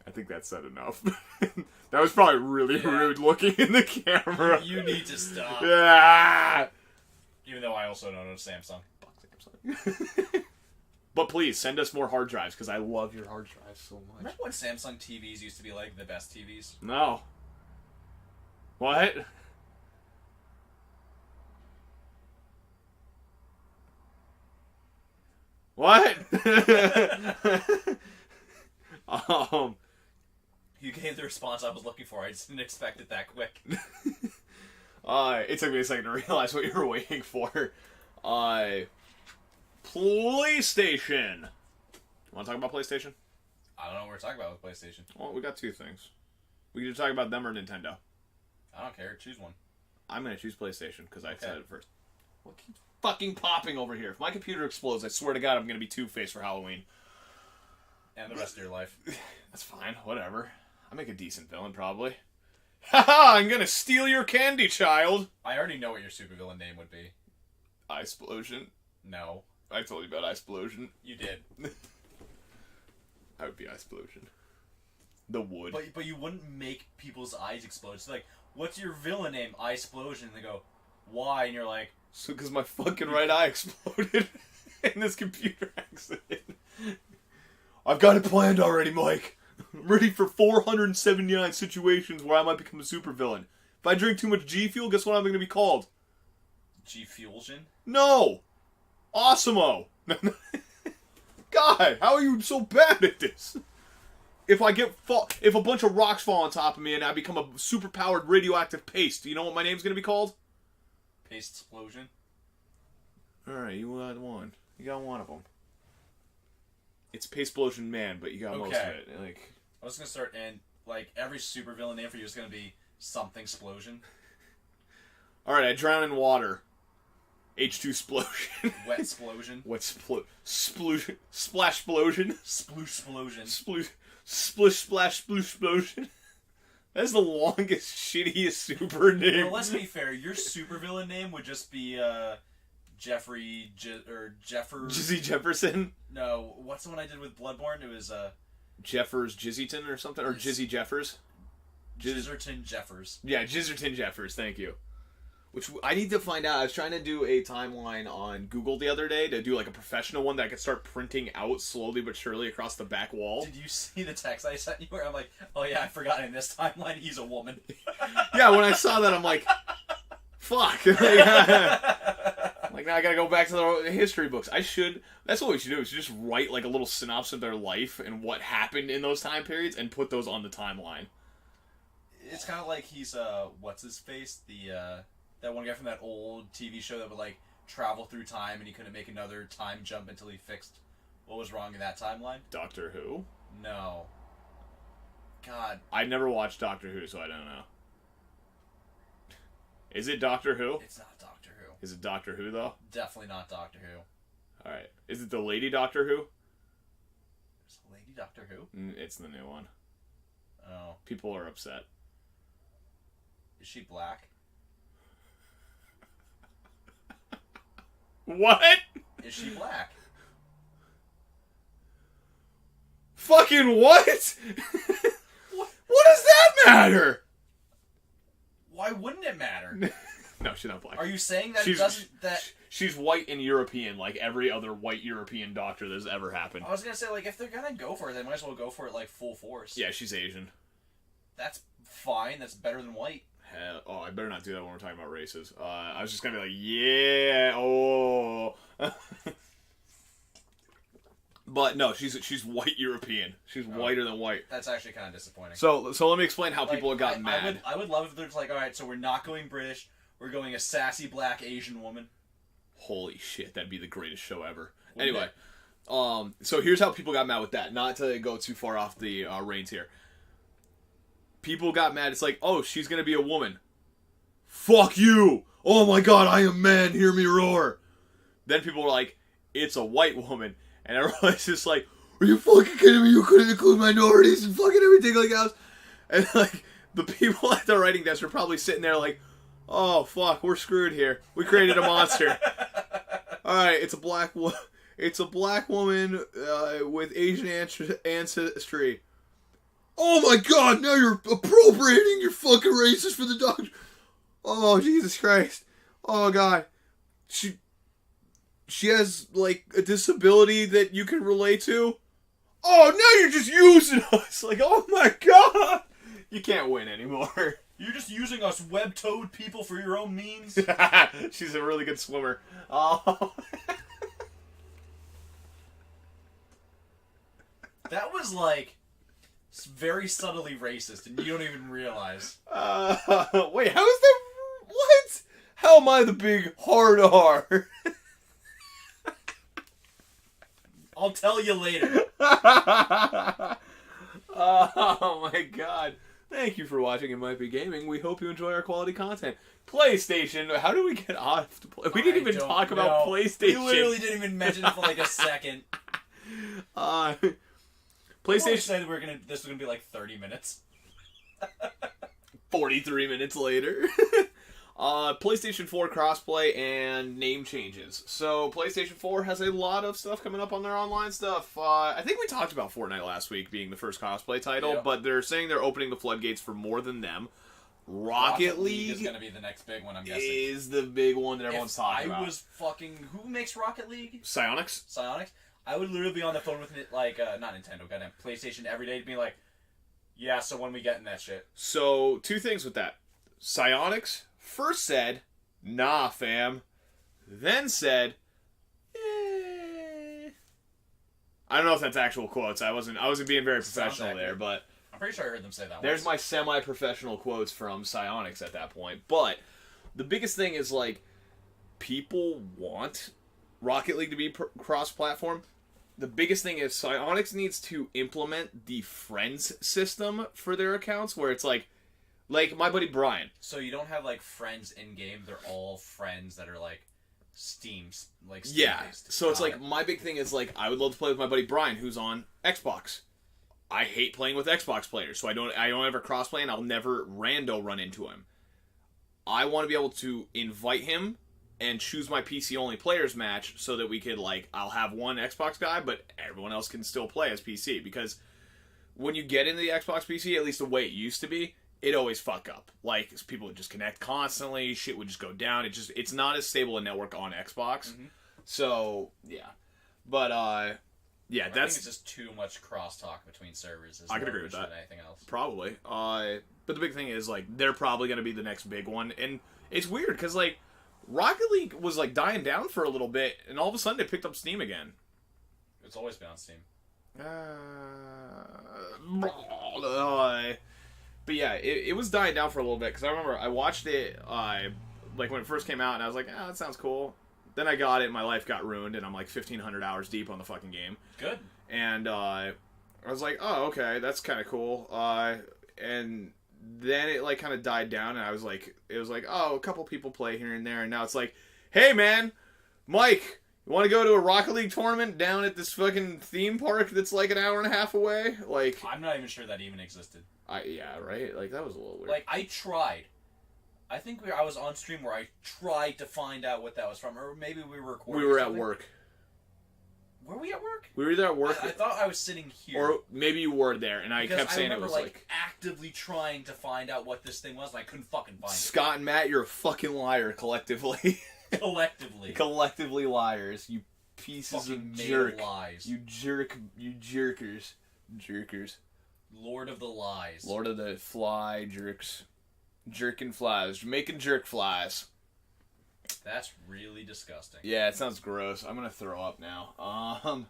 I think that said enough. That was probably really rude looking in the camera. You need to stop. Yeah. Even though I also don't own a Samsung. Fuck Samsung. But please, send us more hard drives, because I love your hard drives so much. Remember when Samsung TVs used to be like the best TVs? No. What? What? You gave the response I was looking for. I just didn't expect it that quick. It took me a second to realize what you were waiting for. PlayStation. Want to talk about PlayStation? I don't know what we're talking about with PlayStation. Well, we got two things. We can either talk about them or Nintendo. I don't care. Choose one. I'm going to choose PlayStation because I said it first. What keeps fucking popping over here? If my computer explodes, I swear to God, I'm going to be Two-Face for Halloween. And the rest of your life. That's fine. Whatever. I make a decent villain, probably. Haha! I'm going to steal your candy, child! I already know what your supervillain name would be. Iceplosion. No. I told you about Iceplosion. You did. I would be Iceplosion. The wood. But you wouldn't make people's eyes explode. It's like, what's your villain name? Iceplosion. And they go, why? And you're like... So, because my fucking right eye exploded in this computer accident. I've got it planned already, Mike. I'm ready for 479 situations where I might become a supervillain. If I drink too much G Fuel, guess what I'm going to be called? G-Fuelsion? No! Awesome-o! God, how are you so bad at this? If a bunch of rocks fall on top of me and I become a super-powered radioactive paste, do you know what my name's going to be called? Paste Explosion? Alright, you got one. You got one of them. It's Pasteplosion Man, but you got most of it. Like, I was gonna start, and like every supervillain name for you is gonna be something explosion. All right, I drown in water. H2 explosion. Wet explosion. Splosion. Splash explosion. Sploosh explosion. Splish splash sploosh explosion. That's the longest, shittiest super name. Well, let's be fair. Your supervillain name would just be Jizzy Jefferson? No, what's the one I did with Bloodborne? It was Jeffers Jizzyton or something? Or Jizzy Jeffers? Jizzerton Jeffers. Yeah, Jizzerton Jeffers, thank you. Which I need to find out. I was trying to do a timeline on Google the other day to do like a professional one that I could start printing out slowly but surely across the back wall. Did you see the text I sent you where I'm like, oh yeah, I forgot in this timeline he's a woman. Yeah, when I saw that, I'm like, fuck. Like, now I gotta go back to the history books. That's what we should do, is just write like a little synopsis of their life and what happened in those time periods and put those on the timeline. It's kind of like he's, what's his face? That one guy from that old TV show that would like travel through time and he couldn't make another time jump until he fixed what was wrong in that timeline. Doctor Who? No. God. I never watched Doctor Who, so I don't know. Is it Doctor Who? It's not Doctor Who. Is it Doctor Who, though? Definitely not Doctor Who. Alright. Is it the Lady Doctor Who? Is it Lady Doctor Who? It's the new one. Oh. People are upset. Is she black? What? Is she black? Fucking what? What does that matter? Why wouldn't it matter? No, she's not black. Are you saying that she's white and European, like every other white European doctor that's ever happened? I was gonna say, like, if they're gonna go for it, they might as well go for it, like, full force. Yeah, she's Asian. That's fine. That's better than white. Oh, I better not do that when we're talking about races. I was just gonna be like, yeah, oh. But no, she's white European. She's whiter than white. That's actually kind of disappointing. So let me explain how people have gotten mad. I would love if there's like, all right, so we're not going British. We're going a sassy black Asian woman. Holy shit, that'd be the greatest show ever. Wouldn't Anyway, so here's how people got mad with that. Not to go too far off the reins here. People got mad. It's like, oh, she's gonna be a woman. Fuck you! Oh my god, I am man. Hear me roar. Then people were like, it's a white woman. And everyone's just like, are you fucking kidding me? You couldn't include minorities and fucking everything like that. And like, the people at the writing desk are probably sitting there like, oh fuck, we're screwed here. We created a monster. Alright, it's a black woman with Asian ancestry. Oh my god, now you're appropriating, you're fucking racist for the doctor. Oh, Jesus Christ. Oh god. She has, like, a disability that you can relate to. Oh, now you're just using us. Like, oh my god. You can't win anymore. You're just using us web-toed people for your own means. She's a really good swimmer. Oh. That was, like, very subtly racist, and you don't even realize. Wait, how is that? What? How am I the big hard R? I'll tell you later. Oh my god. Thank you for watching It Might Be Gaming. We hope you enjoy our quality content. PlayStation, how do we get off to play? We didn't even talk about PlayStation. We literally didn't even mention it for like a second. PlayStation said this was gonna be like 30 minutes. 43 minutes later. PlayStation 4 crossplay and name changes. So PlayStation 4 has a lot of stuff coming up on their online stuff. I think we talked about Fortnite last week being the first crossplay title, but they're saying they're opening the floodgates for more than them. Rocket League is going to be the next big one, I'm guessing. Is the big one that everyone's talking about. I was fucking... Who makes Rocket League? Psyonix. I would literally be on the phone with, like, not Nintendo, goddamn, PlayStation every day to be like, yeah, so when we getting that shit? So, two things with that. Psyonix first said, nah, fam. Then said, eh. I don't know if that's actual quotes. I wasn't being very professional there, but... I'm pretty sure I heard them say that There's my semi-professional quotes from Psyonix at that point. But the biggest thing is, like, people want Rocket League to be cross-platform. The biggest thing is Psyonix needs to implement the friends system for their accounts, where it's like my buddy Brian. So you don't have, like, friends in-game. They're all friends that are, like, Steam's, like, Steam-based. So it's like, my big thing is, like, I would love to play with my buddy Brian, who's on Xbox. I hate playing with Xbox players, so I don't ever crossplay, and I'll never rando run into him. I want to be able to invite him and choose my PC only players match so that we could, like, I'll have one Xbox guy, but everyone else can still play as PC. Because when you get into the Xbox PC, at least the way it used to be, it always fuck up. Like, people would just connect constantly, shit would just go down. It's not as stable a network on Xbox. Mm-hmm. So, yeah. But, yeah, I think it's just too much crosstalk between servers. I could agree with that. Than anything else. Probably. But the big thing is, like, they're probably going to be the next big one. And it's weird, because, like, Rocket League was, like, dying down for a little bit, and all of a sudden it picked up steam again. It's always been on Steam. But yeah, it was dying down for a little bit, because I remember I watched it, like, when it first came out, and I was like, that sounds cool. Then I got it, and my life got ruined, and I'm, like, 1,500 hours deep on the fucking game. Good. And, I was like, oh, okay, that's kind of cool. And then it, like, kind of died down, and it was like, oh, a couple people play here and there, and now it's like, hey, man, Mike, you want to go to a Rocket League tournament down at this fucking theme park that's, like, an hour and a half away? Like, I'm not even sure that even existed. Yeah, right? Like, that was a little weird. Like, I tried. I think I was on stream where I tried to find out what that was from, or maybe we were recording. We were at work. Were we at work? We were either at work. I thought I was sitting here. Or maybe you were there, and I kept saying it was like actively trying to find out what this thing was, and I couldn't fucking find it. Scott and Matt, you're a fucking liar, collectively. Collectively liars, you pieces of jerk. Lies. You jerkers. Lord of the lies. Lord of the fly jerks. Jerkin flies. Jamaican jerk flies. That's really disgusting. Yeah, it sounds gross. I'm gonna throw up now.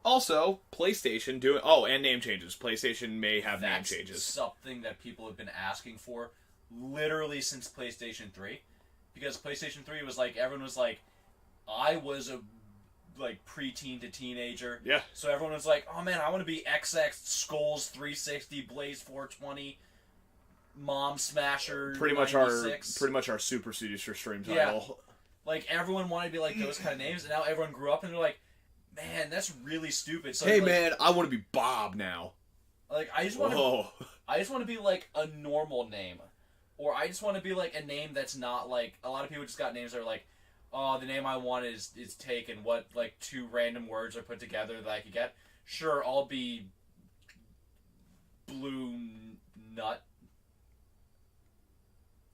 Also, PlayStation doing... Oh, and name changes. PlayStation may have name changes. That's something that people have been asking for literally since PlayStation 3. Because PlayStation 3 was like... Everyone was like... I was a... like, preteen to teenager. Yeah. So everyone was like, oh man, I want to be XX, Skulls 360, Blaze 420... Mom Smasher. Pretty much our Super Seducer stream title. Yeah. Like, everyone wanted to be like those kind of names, and now everyone grew up and they're like, man, that's really stupid. So hey, like, man, I want to be Bob now. Like, I just want to be like a normal name, or I just want to be like a name that's not like a lot of people just got names that are like, oh, the name I want is taken. What like 2 random words are put together that I could get? Sure, I'll be Blue Nut.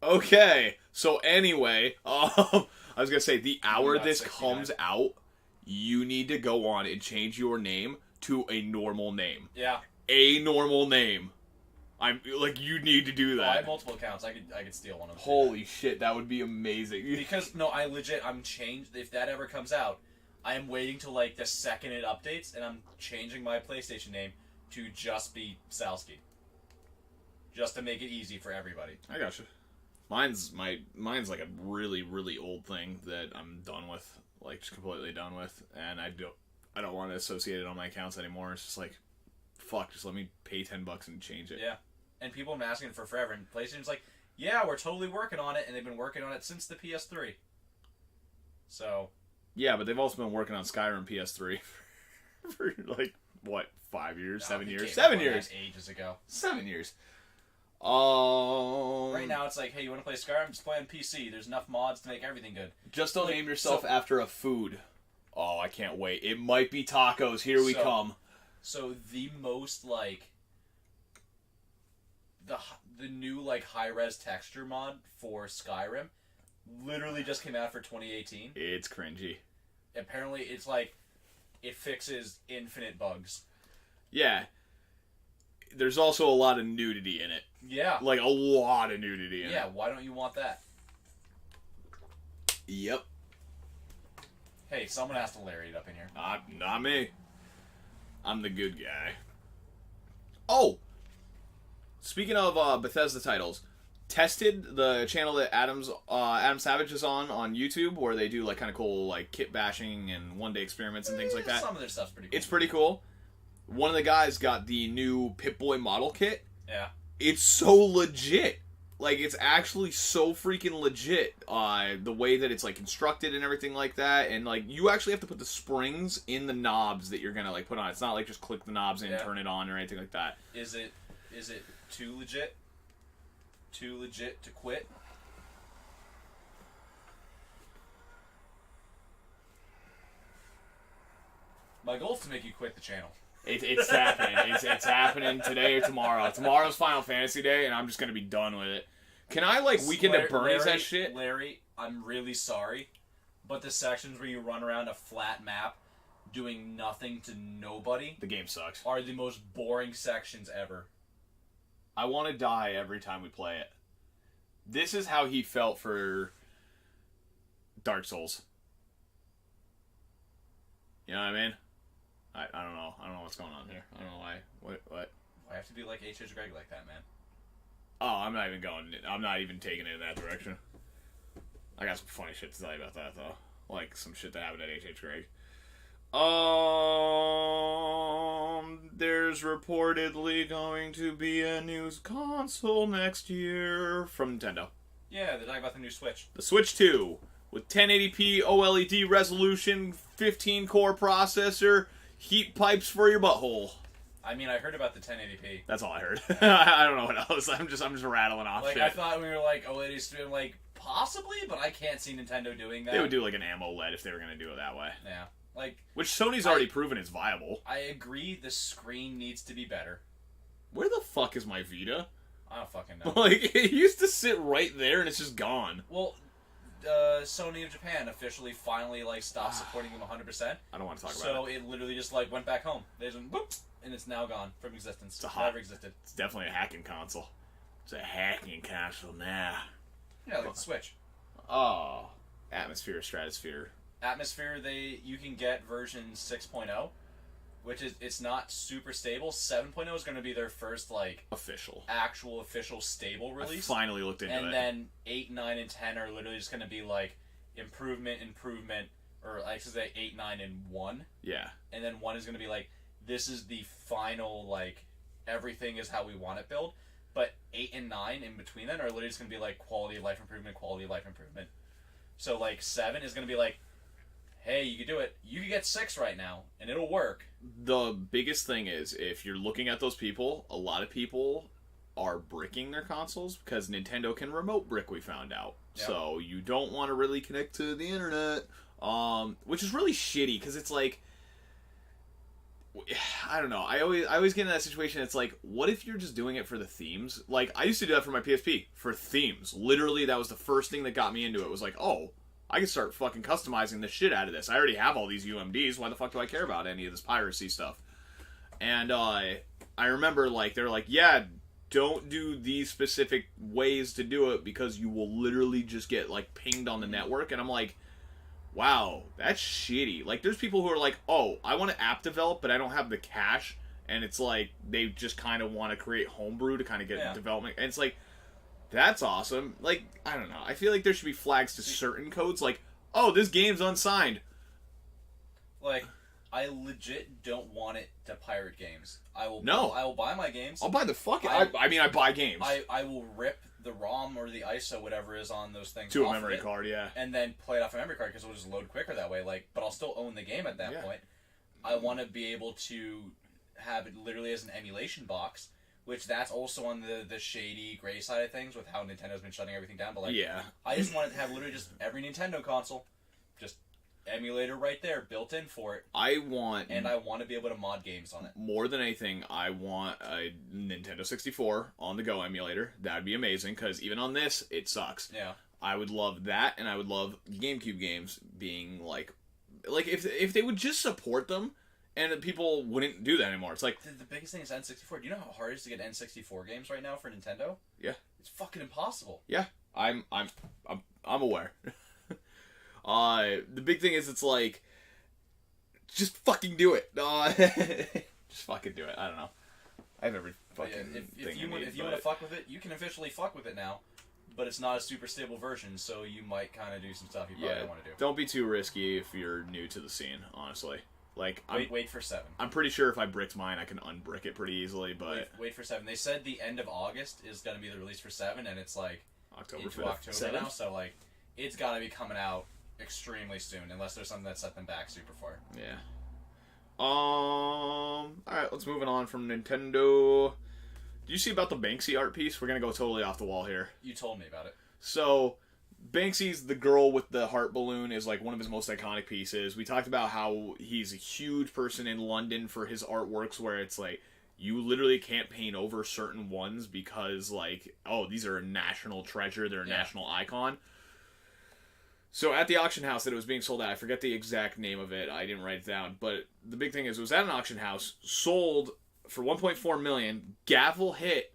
Okay, so anyway, I was gonna say, the hour this 69. comes out, you need to go on and change your name to a normal name. Yeah. A normal name. You need to do that. I have multiple accounts. I could steal one of them. Holy shit, that would be amazing. Because, no, I'm changed. If that ever comes out, I am waiting till, like, the second it updates, and I'm changing my PlayStation name to just be Salsky. Just to make it easy for everybody. I gotcha. Mine's like a really, really old thing that I'm done with, like just completely done with, and I don't want to associate it on my accounts anymore. It's just like, fuck, just let me pay $10 and change it. Yeah, and people have been asking for forever, and PlayStation's like, yeah, we're totally working on it, and they've been working on it since the PS3. So. Yeah, but they've also been working on Skyrim PS3 for like what, 5 years, 7 years, 7 years, ages ago. 7 years. Right now it's like, hey, you want to play Skyrim? Just play on PC. There's enough mods to make everything good. Just don't name yourself after a food. Oh, I can't wait. It might be tacos. Here we come. So the most like the new like high-res texture mod for Skyrim literally just came out for 2018. It's cringy. Apparently it's like it fixes infinite bugs. Yeah. There's also a lot of nudity in it. Yeah. Like, a lot of nudity in it. Yeah, why don't you want that? Yep. Hey, someone has to Larry it up in here. Not me. I'm the good guy. Oh! Speaking of Bethesda titles, tested the channel that Adam Savage is on YouTube, where they do, like, kind of cool, like, kit bashing and one-day experiments and things like that. Some of their stuff's pretty cool. It's pretty cool. One of the guys got the new Pip-Boy model kit. Yeah. It's so legit. Like, it's actually so freaking legit. The way that it's, like, constructed and everything like that. And, like, you actually have to put the springs in the knobs that you're gonna, like, put on. It's not, like, just click the knobs and turn it on or anything like that. Is it too legit? Too legit to quit? My goal is to make you quit the channel. It's happening. It's happening today or tomorrow. Tomorrow's Final Fantasy Day, and I'm just gonna be done with it. Can I Weekend at Bernie's that shit? Larry, I'm really sorry, but the sections where you run around a flat map doing nothing to nobody, the game sucks, are the most boring sections ever. I want to die every time we play it. This is how he felt for Dark Souls. You know what I mean? I don't know. I don't know what's going on here. I don't know why. What? Why have to be like H.H. Greg like that, man? Oh, I'm not even taking it in that direction. I got some funny shit to tell you about that, though. Like, some shit that happened at H.H. Greg. There's reportedly going to be a new console next year from Nintendo. Yeah, they're talking about the new Switch. The Switch 2, with 1080p OLED resolution, 15-core processor, heat pipes for your butthole. I mean, I heard about the 1080p. That's all I heard. I don't know what else. I'm just rattling off shit. I thought we were like, OLED stream, like, possibly, but I can't see Nintendo doing that. They would do like an AMOLED if they were going to do it that way. Yeah. Which Sony's already proven is viable. I agree the screen needs to be better. Where the fuck is my Vita? I don't fucking know. It used to sit right there and it's just gone. Well, Sony of Japan officially finally stopped supporting them 100%. I don't want to talk about it. So it literally just went back home. They just went, boop, and it's now gone from existence. It's never existed. It's definitely a hacking console. It's a hacking console now. Yeah, like the Switch. Oh, Atmosphere, Stratosphere. Atmosphere, you can get version 6.0, which it's not super stable. 7.0 is going to be their first actual official stable release. I finally looked into it. And then 8, 9, and 10 are literally just going to be improvement, or I should say 8, 9, and 1. Yeah. And then 1 is going to be this is the final everything is how we want it build. But 8 and 9 in between then are literally just going to be quality of life improvement, quality of life improvement. So 7 is going to be hey, you can do it. You can get 6 right now, and it'll work. The biggest thing is, if you're looking at those people, a lot of people are bricking their consoles because Nintendo can remote brick, we found out. Yep. So you don't want to really connect to the internet, which is really shitty because it's I don't know. I always get in that situation. It's what if you're just doing it for the themes? I used to do that for my PSP, for themes. Literally, that was the first thing that got me into it. Was oh, I can start fucking customizing the shit out of this. I already have all these UMDs. Why the fuck do I care about any of this piracy stuff? And I remember they were yeah, don't do these specific ways to do it because you will literally just get pinged on the network. And I'm wow, that's shitty. There's people who are oh, I want to app develop, but I don't have the cash. And it's they just kind of want to create homebrew to kind of get development. And it's that's awesome. I don't know. I feel there should be flags to certain codes. Oh, this game's unsigned. I legit don't want it to pirate games. I will buy my games. I'll buy the fucking... I buy games. I will rip the ROM or the ISO, whatever is on those things to a memory card, yeah. And then play it off a memory card because it'll just load quicker that way. But I'll still own the game at that point. I want to be able to have it literally as an emulation box. Which that's also on the shady gray side of things with how Nintendo's been shutting everything down. But I just wanted to have literally just every Nintendo console, just emulator right there built in for it. I want to be able to mod games on it. More than anything, I want a Nintendo 64 on the go emulator. That'd be amazing because even on this, it sucks. Yeah. I would love that, and I would love GameCube games being if they would just support them. And people wouldn't do that anymore. It's the biggest thing is N64. Do you know how hard it is to get N64 games right now for Nintendo? Yeah. It's fucking impossible. Yeah. I'm aware. The big thing is it's just fucking do it. Just fucking do it. I don't know. I have every fucking if you want to fuck with it, you can officially fuck with it now. But it's not a super stable version, so you might kind of do some stuff you probably don't want to do. Don't be too risky if you're new to the scene, honestly. Wait for 7. I'm pretty sure if I bricked mine, I can unbrick it pretty easily, but... Wait for 7. They said the end of August is going to be the release for 7, and it's October into 5th. October now, so it's got to be coming out extremely soon, unless there's something that set them back super far. Yeah. Alright, let's move on from Nintendo. Did you see about the Banksy art piece? We're going to go totally off the wall here. You told me about it. So... Banksy's The Girl with the Heart Balloon is like one of his most iconic pieces. We talked about how he's a huge person in London for his artworks, where it's like you literally can't paint over certain ones because, like, oh, these are a national treasure, they're a national icon. So at the auction house that it was being sold at, I forget the exact name of it, I didn't write it down, but the big thing is it was at an auction house, sold for $1.4 million, gavel hit,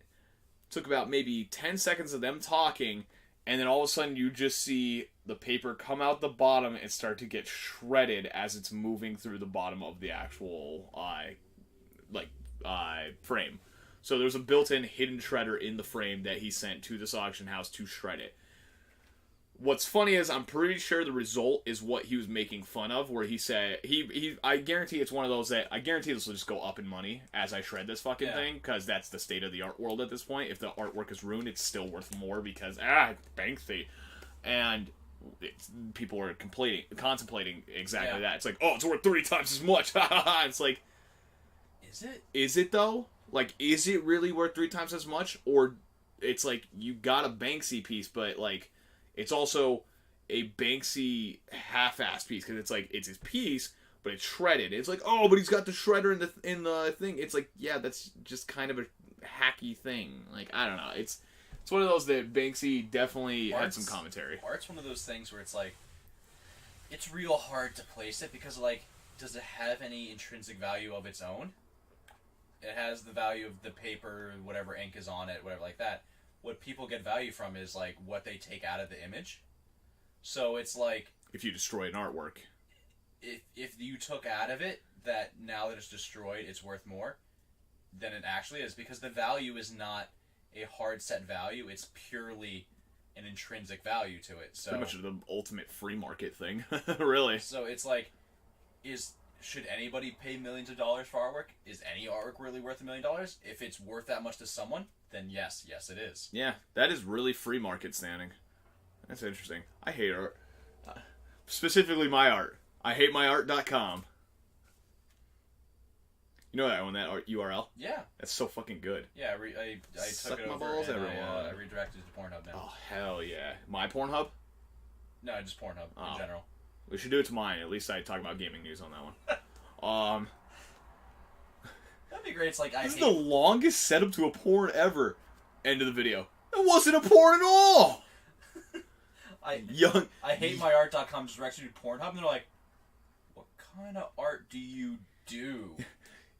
took about maybe 10 seconds of them talking, and then all of a sudden you just see the paper come out the bottom and start to get shredded as it's moving through the bottom of the actual frame. So there's a built-in hidden shredder in the frame that he sent to this auction house to shred it. What's funny is I'm pretty sure the result is what he was making fun of, where he said I guarantee it's one of those that I guarantee this will just go up in money as I shred this fucking thing, because that's the state of the art world at this point. If the artwork is ruined, it's still worth more because Banksy, and people are contemplating exactly that. It's like, oh, it's worth 30 times as much. It's like, is it though? Like, is it really worth 3 times as much? Or it's like you got a Banksy piece, but like it's also a Banksy half-assed piece, because it's like it's his piece, but it's shredded. It's like, oh, but he's got the shredder in the thing. It's like, yeah, that's just kind of a hacky thing. Like, I don't know. It's one of those that Banksy definitely had some commentary. Art's one of those things where it's like, it's real hard to place it because, like, does it have any intrinsic value of its own? It has the value of the paper, whatever ink is on it, whatever like that. What people get value from is, like, what they take out of the image. So it's like, if you destroy an artwork, if you took out of it that now that it's destroyed, it's worth more than it actually is, because the value is not a hard set value. It's purely an intrinsic value to it. So pretty much the ultimate free market thing, really. So it's like, should anybody pay millions of dollars for artwork? Is any artwork really worth $1 million? If it's worth that much to someone, then yes, it is. Yeah, that is really free market standing. That's interesting. I hate art. Specifically my art. I hate myart.com. You know that one, that art URL? Yeah. That's so fucking good. Yeah, I took it over and I redirected to Pornhub now. Oh, hell yeah. My Pornhub? No, just Pornhub in general. We should do it to mine. At least I talk about gaming news on that one. That'd be great. It's like, this is the longest setup to a porn ever. End of the video. It wasn't a porn at all! I hate myart.com just directs you to Pornhub, and they're like, what kind of art do you do?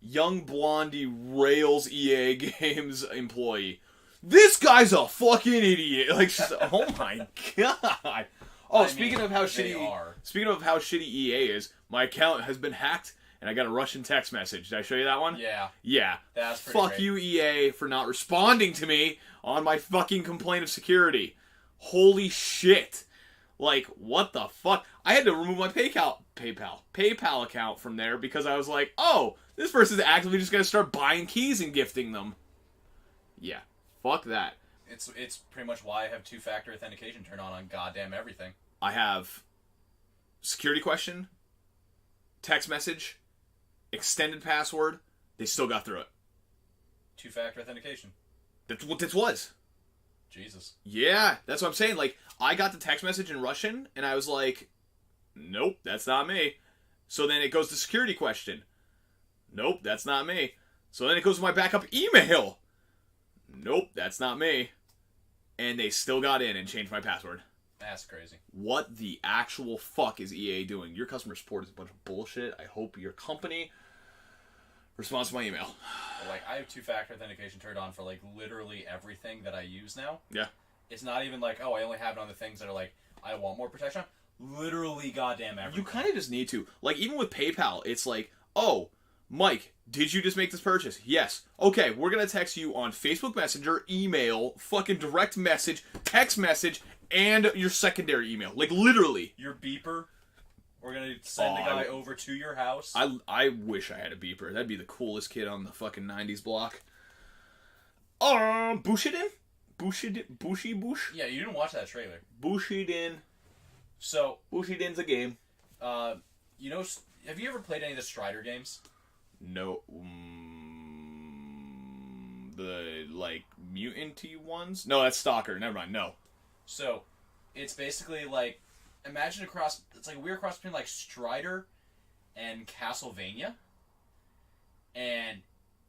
Young Blondie rails EA Games employee. This guy's a fucking idiot. Like, oh my god. Oh, speaking of how shitty EA is, my account has been hacked, and I got a Russian text message. Did I show you that one? Yeah. Yeah. That's pretty Fuck great. you, EA, for not responding to me on my fucking complaint of security. Holy shit. Like, what the fuck? I had to remove my PayPal account from there because I was like, oh, this person's actively just going to start buying keys and gifting them. Yeah. Fuck that. It's pretty much why I have two-factor authentication turned on goddamn everything. I have security question, text message, extended password. They still got through it. Two-factor authentication. That's what this was. Jesus. Yeah, that's what I'm saying. Like, I got the text message in Russian, and I was like, nope, that's not me. So then it goes to security question. Nope, that's not me. So then it goes to my backup email. Nope, that's not me. And they still got in and changed my password. That's crazy. What the actual fuck is EA doing? Your customer support is a bunch of bullshit. I hope your company responds to my email. Like, I have two-factor authentication turned on for, like, literally everything that I use now. Yeah. It's not even like, oh, I only have it on the things that are like, I want more protection. Literally goddamn everything. You kind of just need to. Like, even with PayPal, it's like, oh, Mike, did you just make this purchase? Yes. Okay, we're going to text you on Facebook Messenger, email, fucking direct message, text message, and your secondary email. Like, literally. Your beeper. We're going to send the guy over to your house. I wish I had a beeper. That'd be the coolest kid on the fucking 90s block. Bushiden? Bush? Yeah, you didn't watch that trailer. Bushiden. So, Bushiden's a game. You know, have you ever played any of the Strider games? No. The, like, mutant-y ones? No, that's Stalker. Never mind. No. So, It's basically like, imagine it's like a weird cross between like Strider and Castlevania. And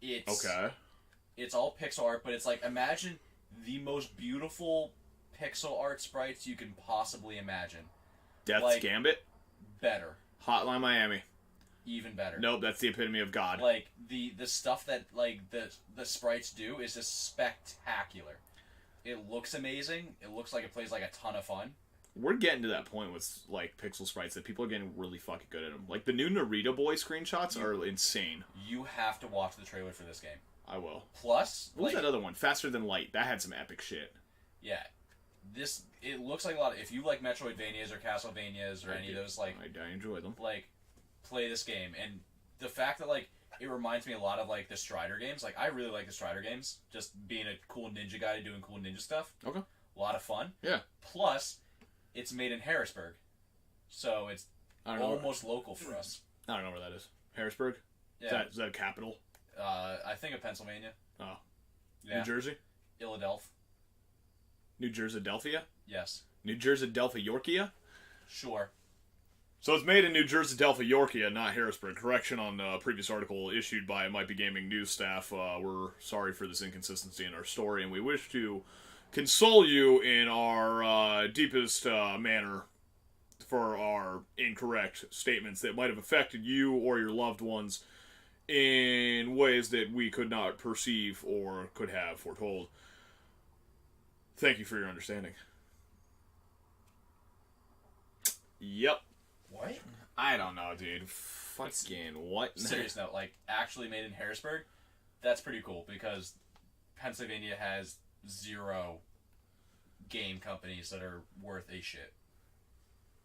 it's all pixel art, but it's like, imagine the most beautiful pixel art sprites you can possibly imagine. Death's Gambit? Better. Hotline Miami. Even better. Nope, that's the epitome of God. Like, the stuff that, like, the sprites do is just spectacular. It looks amazing. It looks like it plays like a ton of fun. We're getting to that point with, like, pixel sprites that people are getting really fucking good at them. Like, the new Naruto Boy screenshots are insane. You have to watch the trailer for this game. I will. Plus, what was that other one? Faster Than Light. That had some epic shit. Yeah. It looks like a lot of, if you like Metroidvanias or Castlevanias or any of those, like... I enjoy them. Like, play this game. And the fact that, like, it reminds me a lot of, like, the Strider games. Like, I really like the Strider games. Just being a cool ninja guy doing cool ninja stuff. Okay. A lot of fun. Yeah. Plus, it's made in Harrisburg. So it's almost local for us. I don't know where that is. Harrisburg? Yeah. Is that a capital? I think of Pennsylvania. Oh. Yeah. New Jersey? Philadelphia. New Jersey-Delphia? Yes. New Jersey-Delphia-Yorkia? Sure. So it's made in New Jersey-Delphia-Yorkia, not Harrisburg. Correction on a previous article issued by Might Be Gaming news staff. We're sorry for this inconsistency in our story, and we wish to console you in our deepest manner for our incorrect statements that might have affected you or your loved ones in ways that we could not perceive or could have foretold. Thank you for your understanding. Yep. What? I don't know, dude. Fucking what? Serious note, like, actually made in Harrisburg, that's pretty cool, because Pennsylvania has 0 game companies that are worth a shit.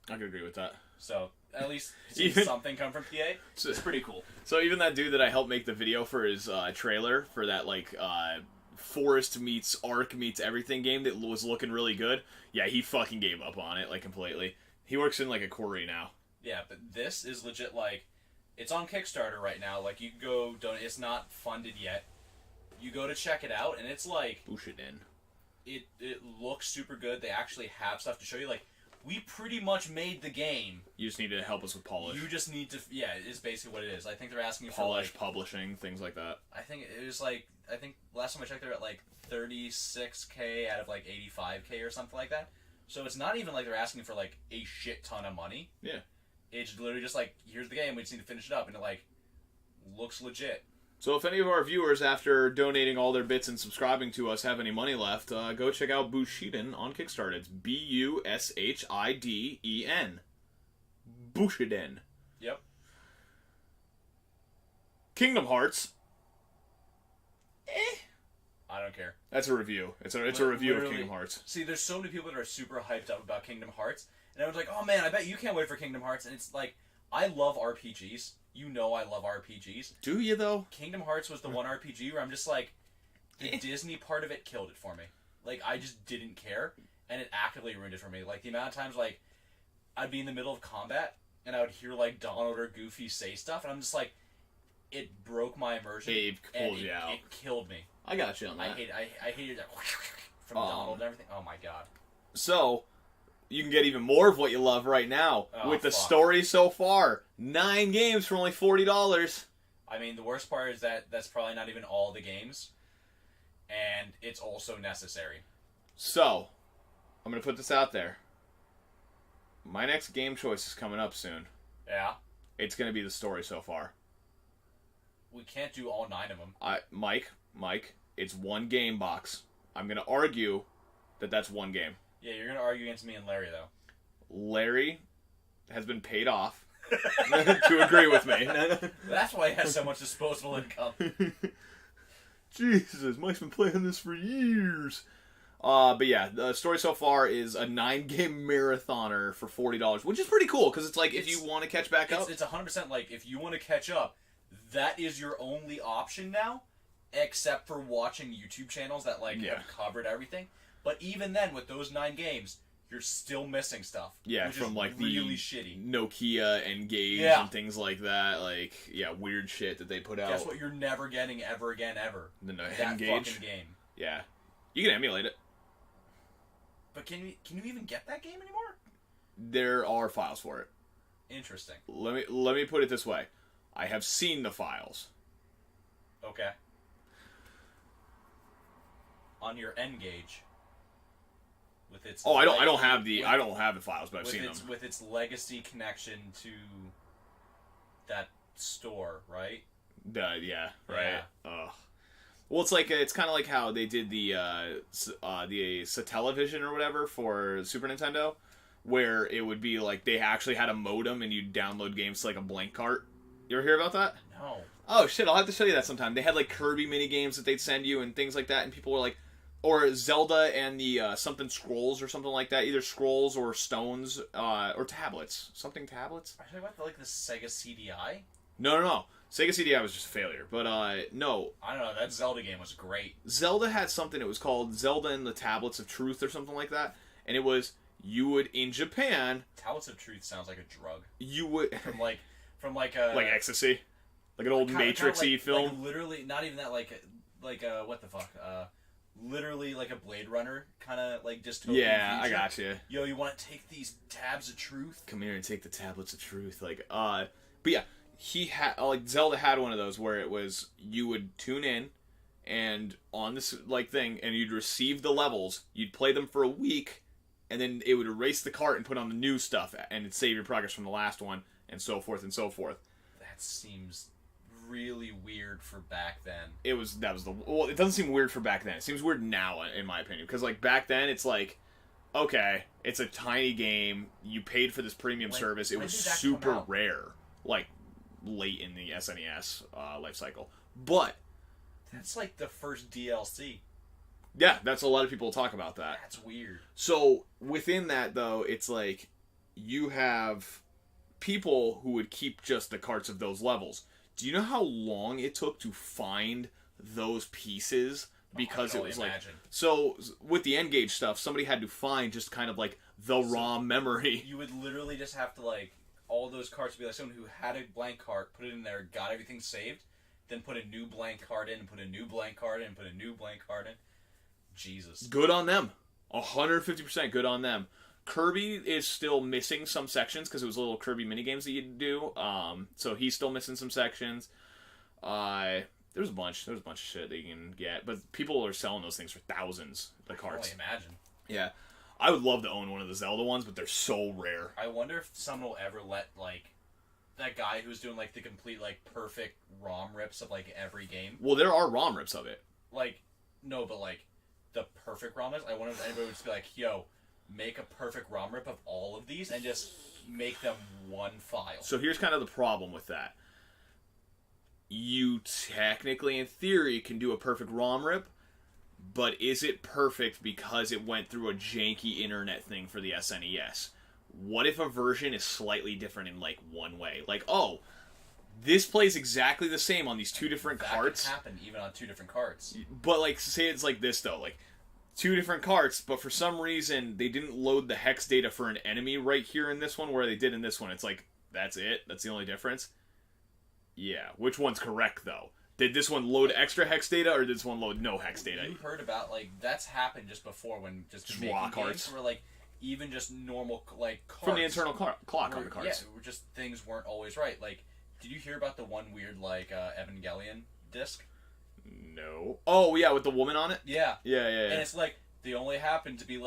I could agree with that. So, at least see something come from PA, it's pretty cool. So even that dude that I helped make the video for his trailer for that, like, Forest meets Ark meets everything game that was looking really good, yeah, he fucking gave up on it, like, completely. He works in, like, a quarry now. Yeah, but this is legit, like, it's on Kickstarter right now. Like, you can go donate. It's not funded yet. You go to check it out, and it's like... Bushiden. It looks super good. They actually have stuff to show you. Like, we pretty much made the game. You just need to help us with polish. You just need to... Yeah, it's basically what it is. I think they're asking you for, polish, like... publishing, things like that. I think it was, like... I think last time I checked, they're at, like, 36K out of, like, 85K or something like that. So it's not even like they're asking for, like, a shit ton of money. Yeah. It's literally just like, here's the game, we just need to finish it up, and it, like, looks legit. So if any of our viewers, after donating all their bits and subscribing to us, have any money left, go check out Bushiden on Kickstarter. It's Bushiden. Bushiden. Yep. Kingdom Hearts. I don't care. That's a review. It's a review of Kingdom Hearts. See, there's so many people that are super hyped up about Kingdom Hearts, and everyone's like, oh man, I bet you can't wait for Kingdom Hearts, and it's like, I love RPGs. You know I love RPGs. Do you, though? Kingdom Hearts was the one RPG where I'm just like, the Disney part of it killed it for me. Like, I just didn't care, and it actively ruined it for me. Like, the amount of times, like, I'd be in the middle of combat, and I would hear, like, Donald or Goofy say stuff, and I'm just like, it broke my immersion. It pulled you out. It killed me. I got you on that. I hated that from Donald and everything. Oh my god. So, you can get even more of what you love right now with the story so far. 9 games for only $40. I mean, the worst part is that that's probably not even all the games, and it's also necessary. So, I'm going to put this out there. My next game choice is coming up soon. Yeah? It's going to be the story so far. We can't do all 9 of them. Mike, it's one game box. I'm going to argue that that's one game. Yeah, you're going to argue against me and Larry, though. Larry has been paid off to agree with me. That's why he has so much disposable income. Jesus, Mike's been playing this for years. But yeah, the story so far is a 9-game marathoner for $40, which is pretty cool, because it's like, if you want to catch back up... It's 100% like, if you want to catch up, that is your only option now, except for watching YouTube channels that, like, have covered everything. But even then, with those 9 games, you're still missing stuff. Yeah, which from, is like, really the shitty. Nokia Engage and things like that. Like, yeah, weird shit that they put out. Guess what you're never getting ever again, ever? The that Engage? fucking game. Yeah. You can emulate it. But can you even get that game anymore? There are files for it. Interesting. Let me put it this way. I have seen the files. Okay. On your N-Gage. With its I don't have the files, but I've seen them. With its legacy connection to that store, right? Yeah, right. Yeah. Well, it's kind of like how they did the Satellivision or whatever for Super Nintendo, where it would be like they actually had a modem and you'd download games to like a blank cart. You ever hear about that? No. Oh shit! I'll have to show you that sometime. They had like Kirby mini games that they'd send you and things like that, and people were like, or Zelda and the something scrolls or something like that, either scrolls or stones or tablets, something tablets. Are you talking about like the Sega CDI? No. Sega CDI was just a failure, but no. I don't know. That Zelda game was great. Zelda had something. It was called Zelda and the Tablets of Truth or something like that, and it was you would in Japan. Tablets of Truth sounds like a drug. You would from like a like ecstasy, like an old Matrix-y film. Like literally, not even that. Like what the fuck? Literally like a Blade Runner kind of like dystopian Yeah, future. I got you. Yo, you want to take these tabs of truth? Come here and take the tablets of truth. But yeah, he had Zelda had one of those where it was you would tune in and on this thing and you'd receive the levels, you'd play them for a week, and then it would erase the cart and put on the new stuff and it'd save your progress from the last one and so forth and so forth. That seems really weird for back then. It doesn't seem weird for back then. It seems weird now, in my opinion, because back then it's like, okay, it's a tiny game. You paid for this premium service. It was super rare, like late in the SNES life cycle. But that's like the first DLC. Yeah, that's a lot of people talk about that. That's weird. So within that, though, it's like you have people who would keep just the carts of those levels. Do you know how long it took to find those pieces? Because it was imagine. So with the N-Gage stuff, somebody had to find just kind of like the ROM memory. You would literally just have to all those carts would be like someone who had a blank cart, put it in there, got everything saved, then put a new blank card in, put a new blank card in, put a new blank card in. Jesus. Good on them. 150% good on them. Kirby is still missing some sections because it was little Kirby minigames that you do. So he's still missing some sections. There's a bunch of shit that you can get, but people are selling those things for thousands. The carts. I can only imagine. Yeah, I would love to own one of the Zelda ones, but they're so rare. I wonder if someone will ever let that guy who's doing the complete perfect ROM rips of every game. Well, there are ROM rips of it. No, but the perfect ROM rips. I wonder if anybody would just be like, yo, make a perfect ROM rip of all of these and just make them one file. So here's kind of the problem with that. You technically, in theory, can do a perfect ROM rip, but is it perfect because it went through a janky internet thing for the SNES? What if a version is slightly different in one way? This plays exactly the same on these two different carts. That can happen even on two different carts. But say it's like this though, two different carts, but for some reason they didn't load the hex data for an enemy right here in this one where they did in this one. It's that's it? That's the only difference? Yeah. Which one's correct though? Did this one load extra hex data or did this one load no hex data? You heard about that's happened just before when just raw carts where even just normal carts from the internal clock on the carts. Yeah, just things weren't always right. Did you hear about the one weird Evangelion disc? No. Oh yeah, with the woman on it? Yeah. Yeah. And it's they only happened to be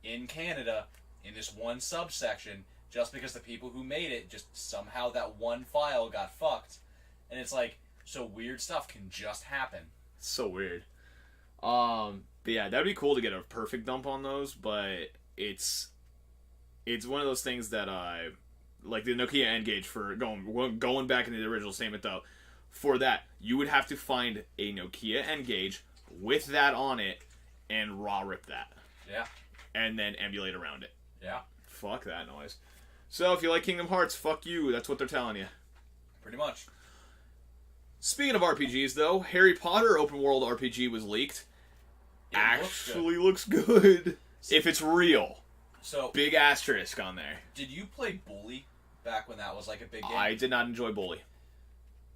in Canada in this one subsection just because the people who made it just somehow that one file got fucked. And it's so weird stuff can just happen. It's so weird. But yeah, that'd be cool to get a perfect dump on those, but it's one of those things that the Nokia N-Gage for going back into the original statement though, for that you would have to find a Nokia N-Gage with that on it and raw rip that. Yeah. And then emulate around it. Yeah. Fuck that noise. So if you like Kingdom Hearts, fuck you. That's what they're telling you. Pretty much. Speaking of RPGs though, Harry Potter open world RPG was leaked. It actually looks good. If it's real. So big asterisk on there. Did you play Bully back when that was a big game? I did not enjoy Bully.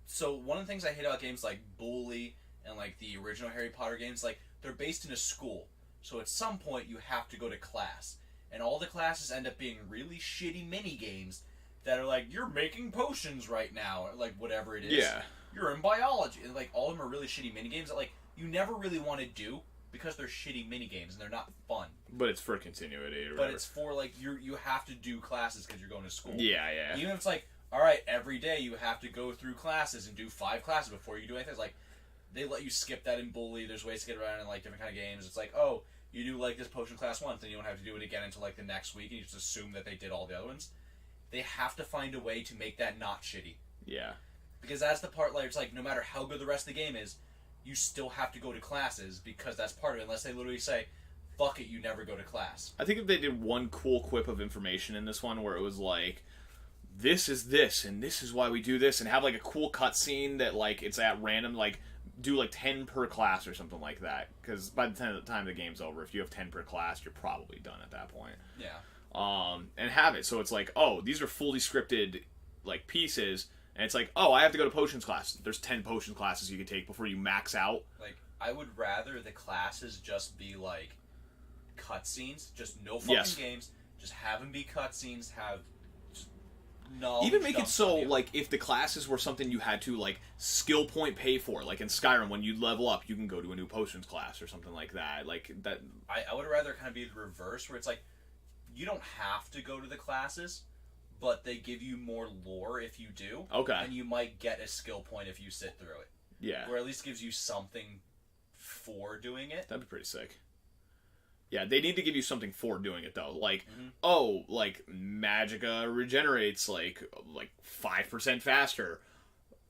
So one of the things I hate about games like Bully and the original Harry Potter games, they're based in a school. So at some point you have to go to class. And all the classes end up being really shitty mini games that are like, you're making potions right now, or like whatever it is. Yeah. You're in biology. And like all of them are really shitty mini games that like you never really want to do because they're shitty mini games and they're not fun. But it's for continuity or But whatever. it's for like you have to do classes because you're going to school. Yeah, yeah. Even if it's like, all right, every day you have to go through classes and do 5 classes before you do anything. It's like they let you skip that in Bully. There's ways to get around in like different kind of games. It's like, oh, you do like this potion class once, then you don't have to do it again until like the next week, and you just assume that they did all the other ones. They have to find a way to make that not shitty. Yeah. Because that's the part, like, it's like, no matter how good the rest of the game is, you still have to go to classes because that's part of it, unless they literally say, fuck it, you never go to class. I think if they did one cool quip of information in this one where it was like, this is this, and this is why we do this, and have like a cool cutscene that like it's at random, like do like 10 per class or something like that. Because by the time the game's over, if you have 10 per class, you're probably done at that point. Yeah. And have it so it's like, oh, these are fully scripted like pieces, and it's like, oh, I have to go to potions class. There's 10 potions classes you can take before you max out. Like, I would rather the classes just be like cutscenes, just no fucking games, just have them be cutscenes, have just knowledge. Even make it so, like, if the classes were something you had to, like, skill point pay for, like in Skyrim, when you level up, you can go to a new potions class or something like that. Like, that. I would rather kind of be the reverse, where it's like, you don't have to go to the classes, but they give you more lore if you do. Okay. And you might get a skill point if you sit through it. Yeah. Or at least gives you something for doing it. That'd be pretty sick. Yeah, they need to give you something for doing it, though. Like, oh, like, Magicka regenerates, like 5% faster.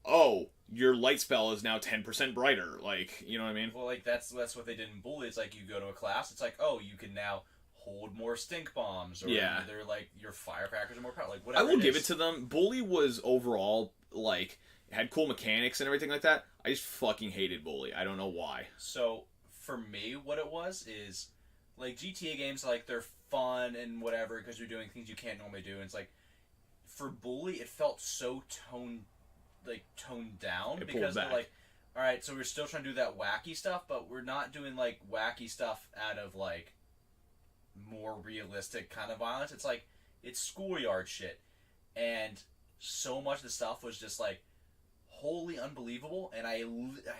Oh, your light spell is now 10% brighter. Like, you know what I mean? Well, like, that's what they did in Bully. It's like, you go to a class, it's like, oh, you can now hold more stink bombs, or they're like, your firecrackers are more powerful, like, whatever. I will give it to them. Bully was overall, like, had cool mechanics and everything like that. I just fucking hated Bully. I don't know why. So, for me, what it was is, like, GTA games, like, they're fun and whatever, because you're doing things you can't normally do, and it's like, for Bully, it felt so toned down, because they're like, alright, so we're still trying to do that wacky stuff, but we're not doing, like, wacky stuff out of, like, more realistic kind of violence. It's like, it's schoolyard shit, and so much of the stuff was just like wholly unbelievable, and I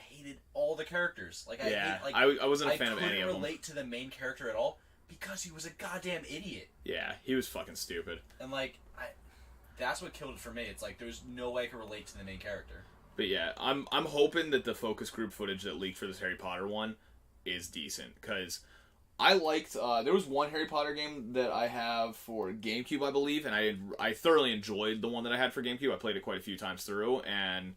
hated all the characters. Like, I wasn't a fan of any of them. I couldn't relate to the main character at all because he was a goddamn idiot. Yeah, he was fucking stupid. And like, that's what killed it for me. It's like, there's no way I could relate to the main character. But yeah, I'm hoping that the focus group footage that leaked for this Harry Potter one is decent, because I liked, there was one Harry Potter game that I have for GameCube, I believe, and I thoroughly enjoyed the one that I had for GameCube. I played it quite a few times through, and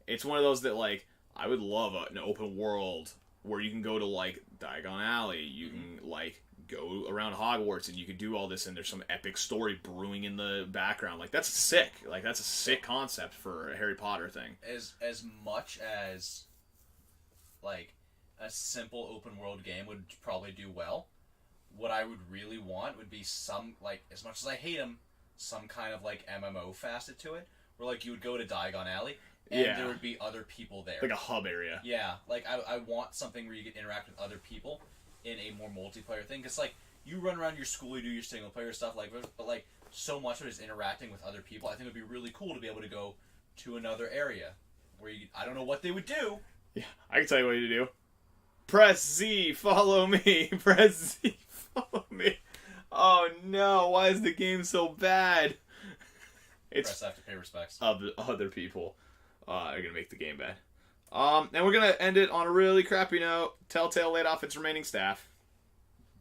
it's one of those that, like, I would love an open world where you can go to, like, Diagon Alley, you can, like, go around Hogwarts, and you could do all this, and there's some epic story brewing in the background. Like, that's sick. Like, that's a sick concept for a Harry Potter thing. As much as, like, a simple open world game would probably do well, what I would really want would be some, like, as much as I hate them, some kind of, like, MMO facet to it, where, like, you would go to Diagon Alley, and there would be other people there. Like a hub area. Yeah, like, I want something where you can interact with other people in a more multiplayer thing, because, like, you run around your school, you do your single player stuff, like, but, like, so much of it is interacting with other people. I think it would be really cool to be able to go to another area, where you, I don't know what they would do. Yeah, I can tell you what to do. Press Z, follow me. Press Z, follow me. Oh no, why is the game so bad? Press F to pay respects. Other people are going to make the game bad. And we're going to end it on a really crappy note. Telltale laid off its remaining staff.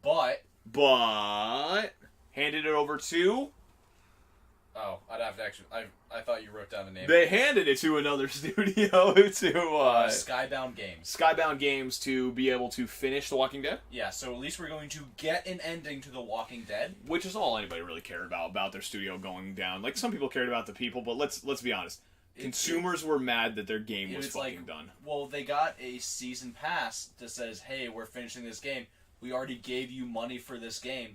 But handed it over to... Oh, I'd have to actually... I thought you wrote down the name. They handed it to another studio, to... Skybound Games. Skybound Games, to be able to finish The Walking Dead. Yeah, so at least we're going to get an ending to The Walking Dead. Which is all anybody really cared about their studio going down. Like, some people cared about the people, but let's be honest. Consumers were mad that their game was fucking done. Well, they got a season pass that says, hey, we're finishing this game. We already gave you money for this game.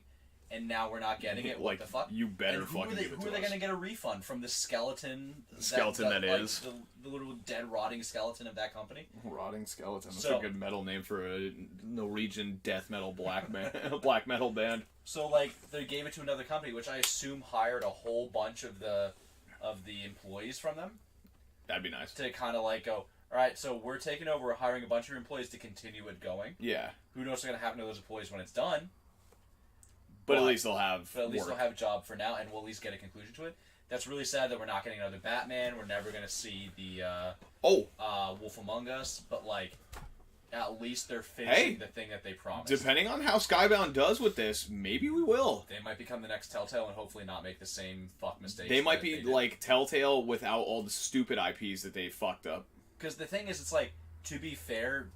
and now we're not getting it. What the fuck? You better and fucking give it to us. Who are they going to get a refund from? The skeleton? That is. The little dead, rotting skeleton of that company? Rotting skeleton. That's a good metal name for a Norwegian death metal black metal band. So, like, they gave it to another company, which I assume hired a whole bunch of the employees from them. That'd be nice. To kind of, like, go, all right, so we're taking over, we're hiring a bunch of employees to continue it going. Yeah. Who knows what's going to happen to those employees when it's done? But at least they'll have But at least work. they'll have a job for now, and we'll at least get a conclusion to it. That's really sad that we're not getting another Batman. We're never going to see the Wolf Among Us. But, like, at least they're finishing the thing that they promised. Depending on how Skybound does with this, maybe we will. They might become the next Telltale and hopefully not make the same fuck mistakes. They might be like Telltale without all the stupid IPs that they fucked up. Because the thing is, it's like, to be fair,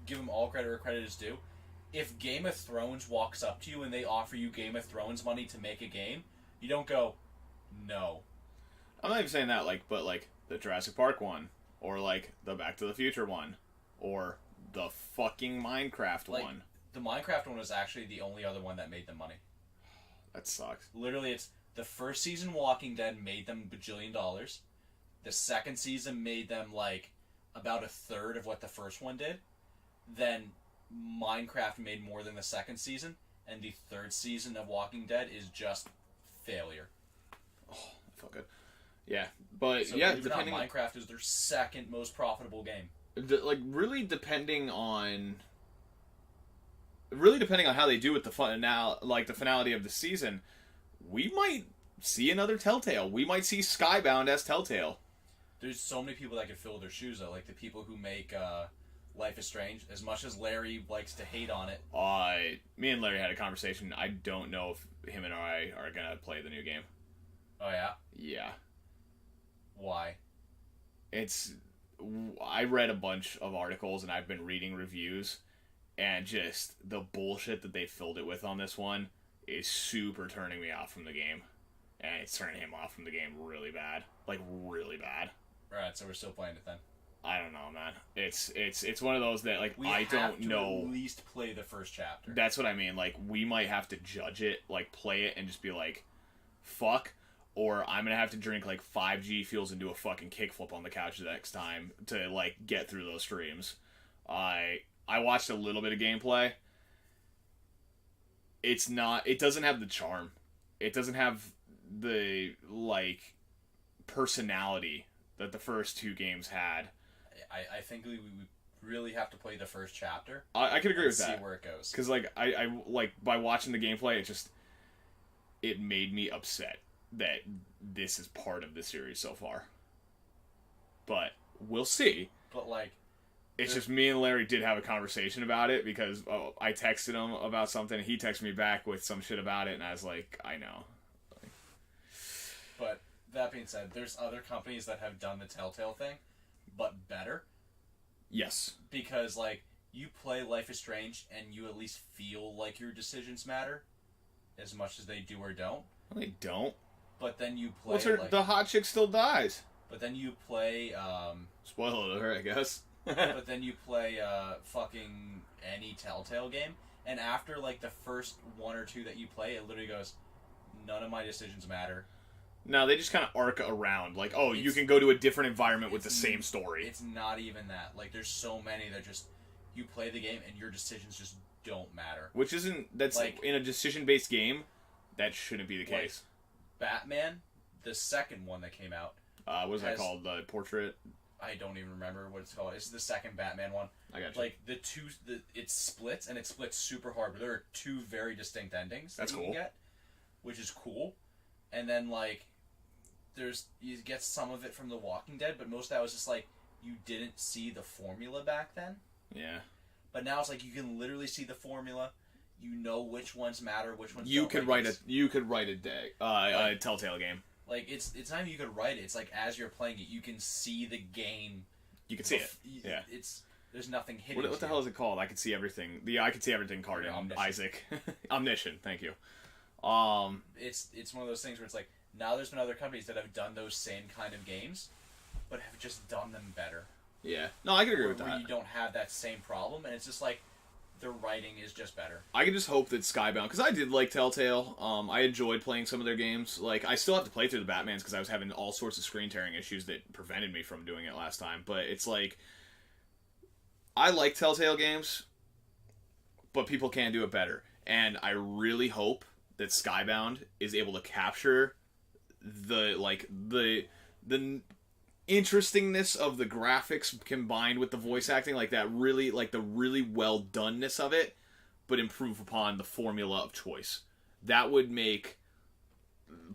give them all credit where credit is due. If Game of Thrones walks up to you and they offer you Game of Thrones money to make a game, you don't go, no. I'm not even saying that, but the Jurassic Park one, or like the Back to the Future one, or the fucking Minecraft one. The Minecraft one was actually the only other one that made them money. That sucks. Literally, it's the first season Walking Dead made them $1 bajillion. The second season made them like about a third of what the first one did. Then Minecraft made more than the second season, and the third season of Walking Dead is just failure. Oh, that felt good. Yeah, but so depending on Minecraft is their second most profitable game. Really depending on how they do with the the finality of the season, we might see another Telltale. We might see Skybound as Telltale. There's so many people that could fill their shoes though, like the people who make Life is Strange. As much as Larry likes to hate on it, me and Larry had a conversation. I don't know if him and I are gonna play the new game. Oh yeah? Yeah. Why? I read a bunch of articles and I've been reading reviews, and just the bullshit that they filled it with on this one is super turning me off from the game. And it's turning him off from the game really bad. Like, really bad. Right, so we're still playing it then. I don't know, man. It's one of those that, like, I don't know. At least play the first chapter. That's what I mean. Like, we might have to judge it, like, play it and just be like, fuck. Or I'm gonna have to drink like 5G Fuels and do a fucking kickflip on the couch the next time to like get through those streams. I watched a little bit of gameplay. It doesn't have the charm. It doesn't have the like personality that the first two games had. I think we really have to play the first chapter. I could agree with that. See where it goes. Because like I like by watching the gameplay, it made me upset that this is part of the series so far. But we'll see. But like, it's just me and Larry did have a conversation about it because I texted him about something and he texted me back with some shit about it and I was like, I know. But that being said, there's other companies that have done the Telltale thing, but better. Yes. Because like, you play Life is Strange and you at least feel like your decisions matter as much as they do or don't. Well, they don't. But then you play the hot chick still dies. But then you play spoiler alert, I guess. But then you play fucking any Telltale game, and after like the first one or two that you play, it literally goes, none of my decisions matter. No, they just kind of arc around. Like, you can go to a different environment with the same story. It's not even that. Like, there's so many that just, you play the game and your decisions just don't matter. Which that's like in a decision-based game, that shouldn't be the case. Batman, the second one that came out. What is that called? The Portrait? I don't even remember what it's called. It's the second Batman one. I got you. Like, it splits, and it splits super hard, but there are two very distinct endings that you can get, which is cool. And then, like, you get some of it from The Walking Dead, but most of that was just, like, you didn't see the formula back then. Yeah. But now it's like, you can literally see the formula. You know which ones matter, which ones don't. You could write a Telltale game. Like, it's not even you could write it. It's like, as you're playing it, you can see the game. You can see it. Yeah. There's nothing hidden. What the hell is it called? I could see everything. I could see everything card in Isaac. Omniscient, thank you. It's one of those things where it's like, now there's been other companies that have done those same kind of games, but have just done them better. Yeah. No, I can agree with that. Where you don't have that same problem, and it's just like, their writing is just better. I can just hope that Skybound, because I did like Telltale. I enjoyed playing some of their games. Like, I still have to play through the Batmans because I was having all sorts of screen tearing issues that prevented me from doing it last time. But it's like, I like Telltale games, but people can do it better. And I really hope that Skybound is able to capture the interestingness of the graphics combined with the voice acting, like the really well doneness of it, but improve upon the formula of choice. That would make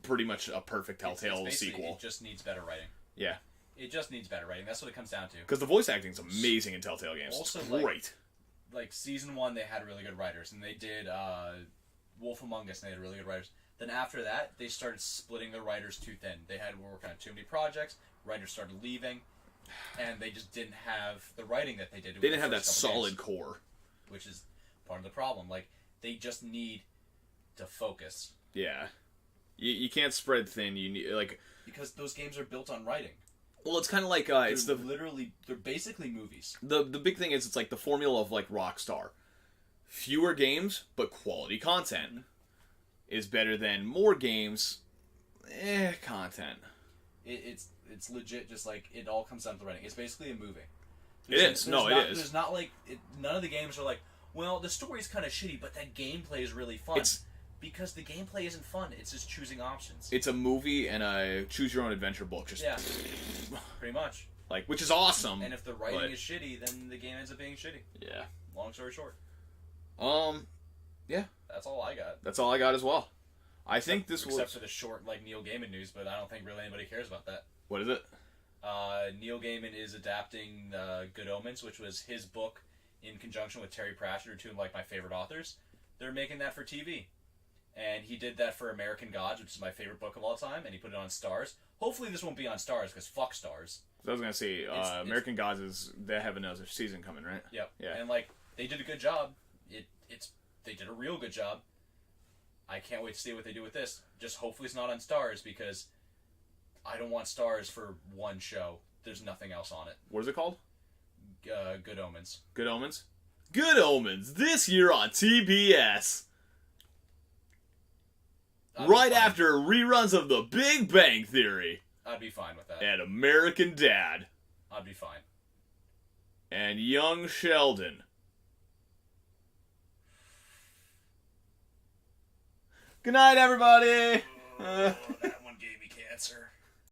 pretty much a perfect Telltale sequel. It just needs better writing. Yeah. It just needs better writing. That's what it comes down to. Because the voice acting is amazing in Telltale games. Also, it's great. Like season 1, they had really good writers, and they did Wolf Among Us, and they had really good writers. Then after that, they started splitting their writers too thin. They had working on too many projects. Writers started leaving, and they just didn't have the writing that they did. They didn't have that solid core, which is part of the problem. Like, they just need to focus. Yeah, you can't spread thin. You need because those games are built on writing. Well, it's kind of like they're basically movies. The big thing is it's like the formula of like Rockstar. Fewer games, but quality content is better than more games, content. It's legit. Just like it all comes down to writing. It's basically a movie. It is. There's not like none of the games are like, well, the story's kind of shitty, but that gameplay is really fun. Because the gameplay isn't fun. It's just choosing options. It's a movie and a choose your own adventure book. Yeah, pretty much. Like, which is awesome. And if the writing is shitty, then the game ends up being shitty. Yeah. Long story short. Yeah. That's all I got. That's all I got as well. I think except for the short Neil Gaiman news, but I don't think really anybody cares about that. What is it? Neil Gaiman is adapting Good Omens, which was his book in conjunction with Terry Pratchett, two of my favorite authors. They're making that for TV. And he did that for American Gods, which is my favorite book of all time, and he put it on Stars. Hopefully this won't be on Stars, because fuck Stars. I was going to say, American Gods they have another season coming, right? Yep. Yeah. And, they did a good job. They did a real good job. I can't wait to see what they do with this. Just hopefully it's not on Stars, because I don't want Stars for one show. There's nothing else on it. What is it called? Good Omens. Good Omens? Good Omens, this year on TBS. Right after reruns of The Big Bang Theory. I'd be fine with that. And American Dad. I'd be fine. And Young Sheldon. Good night, everybody. That one gave me cancer.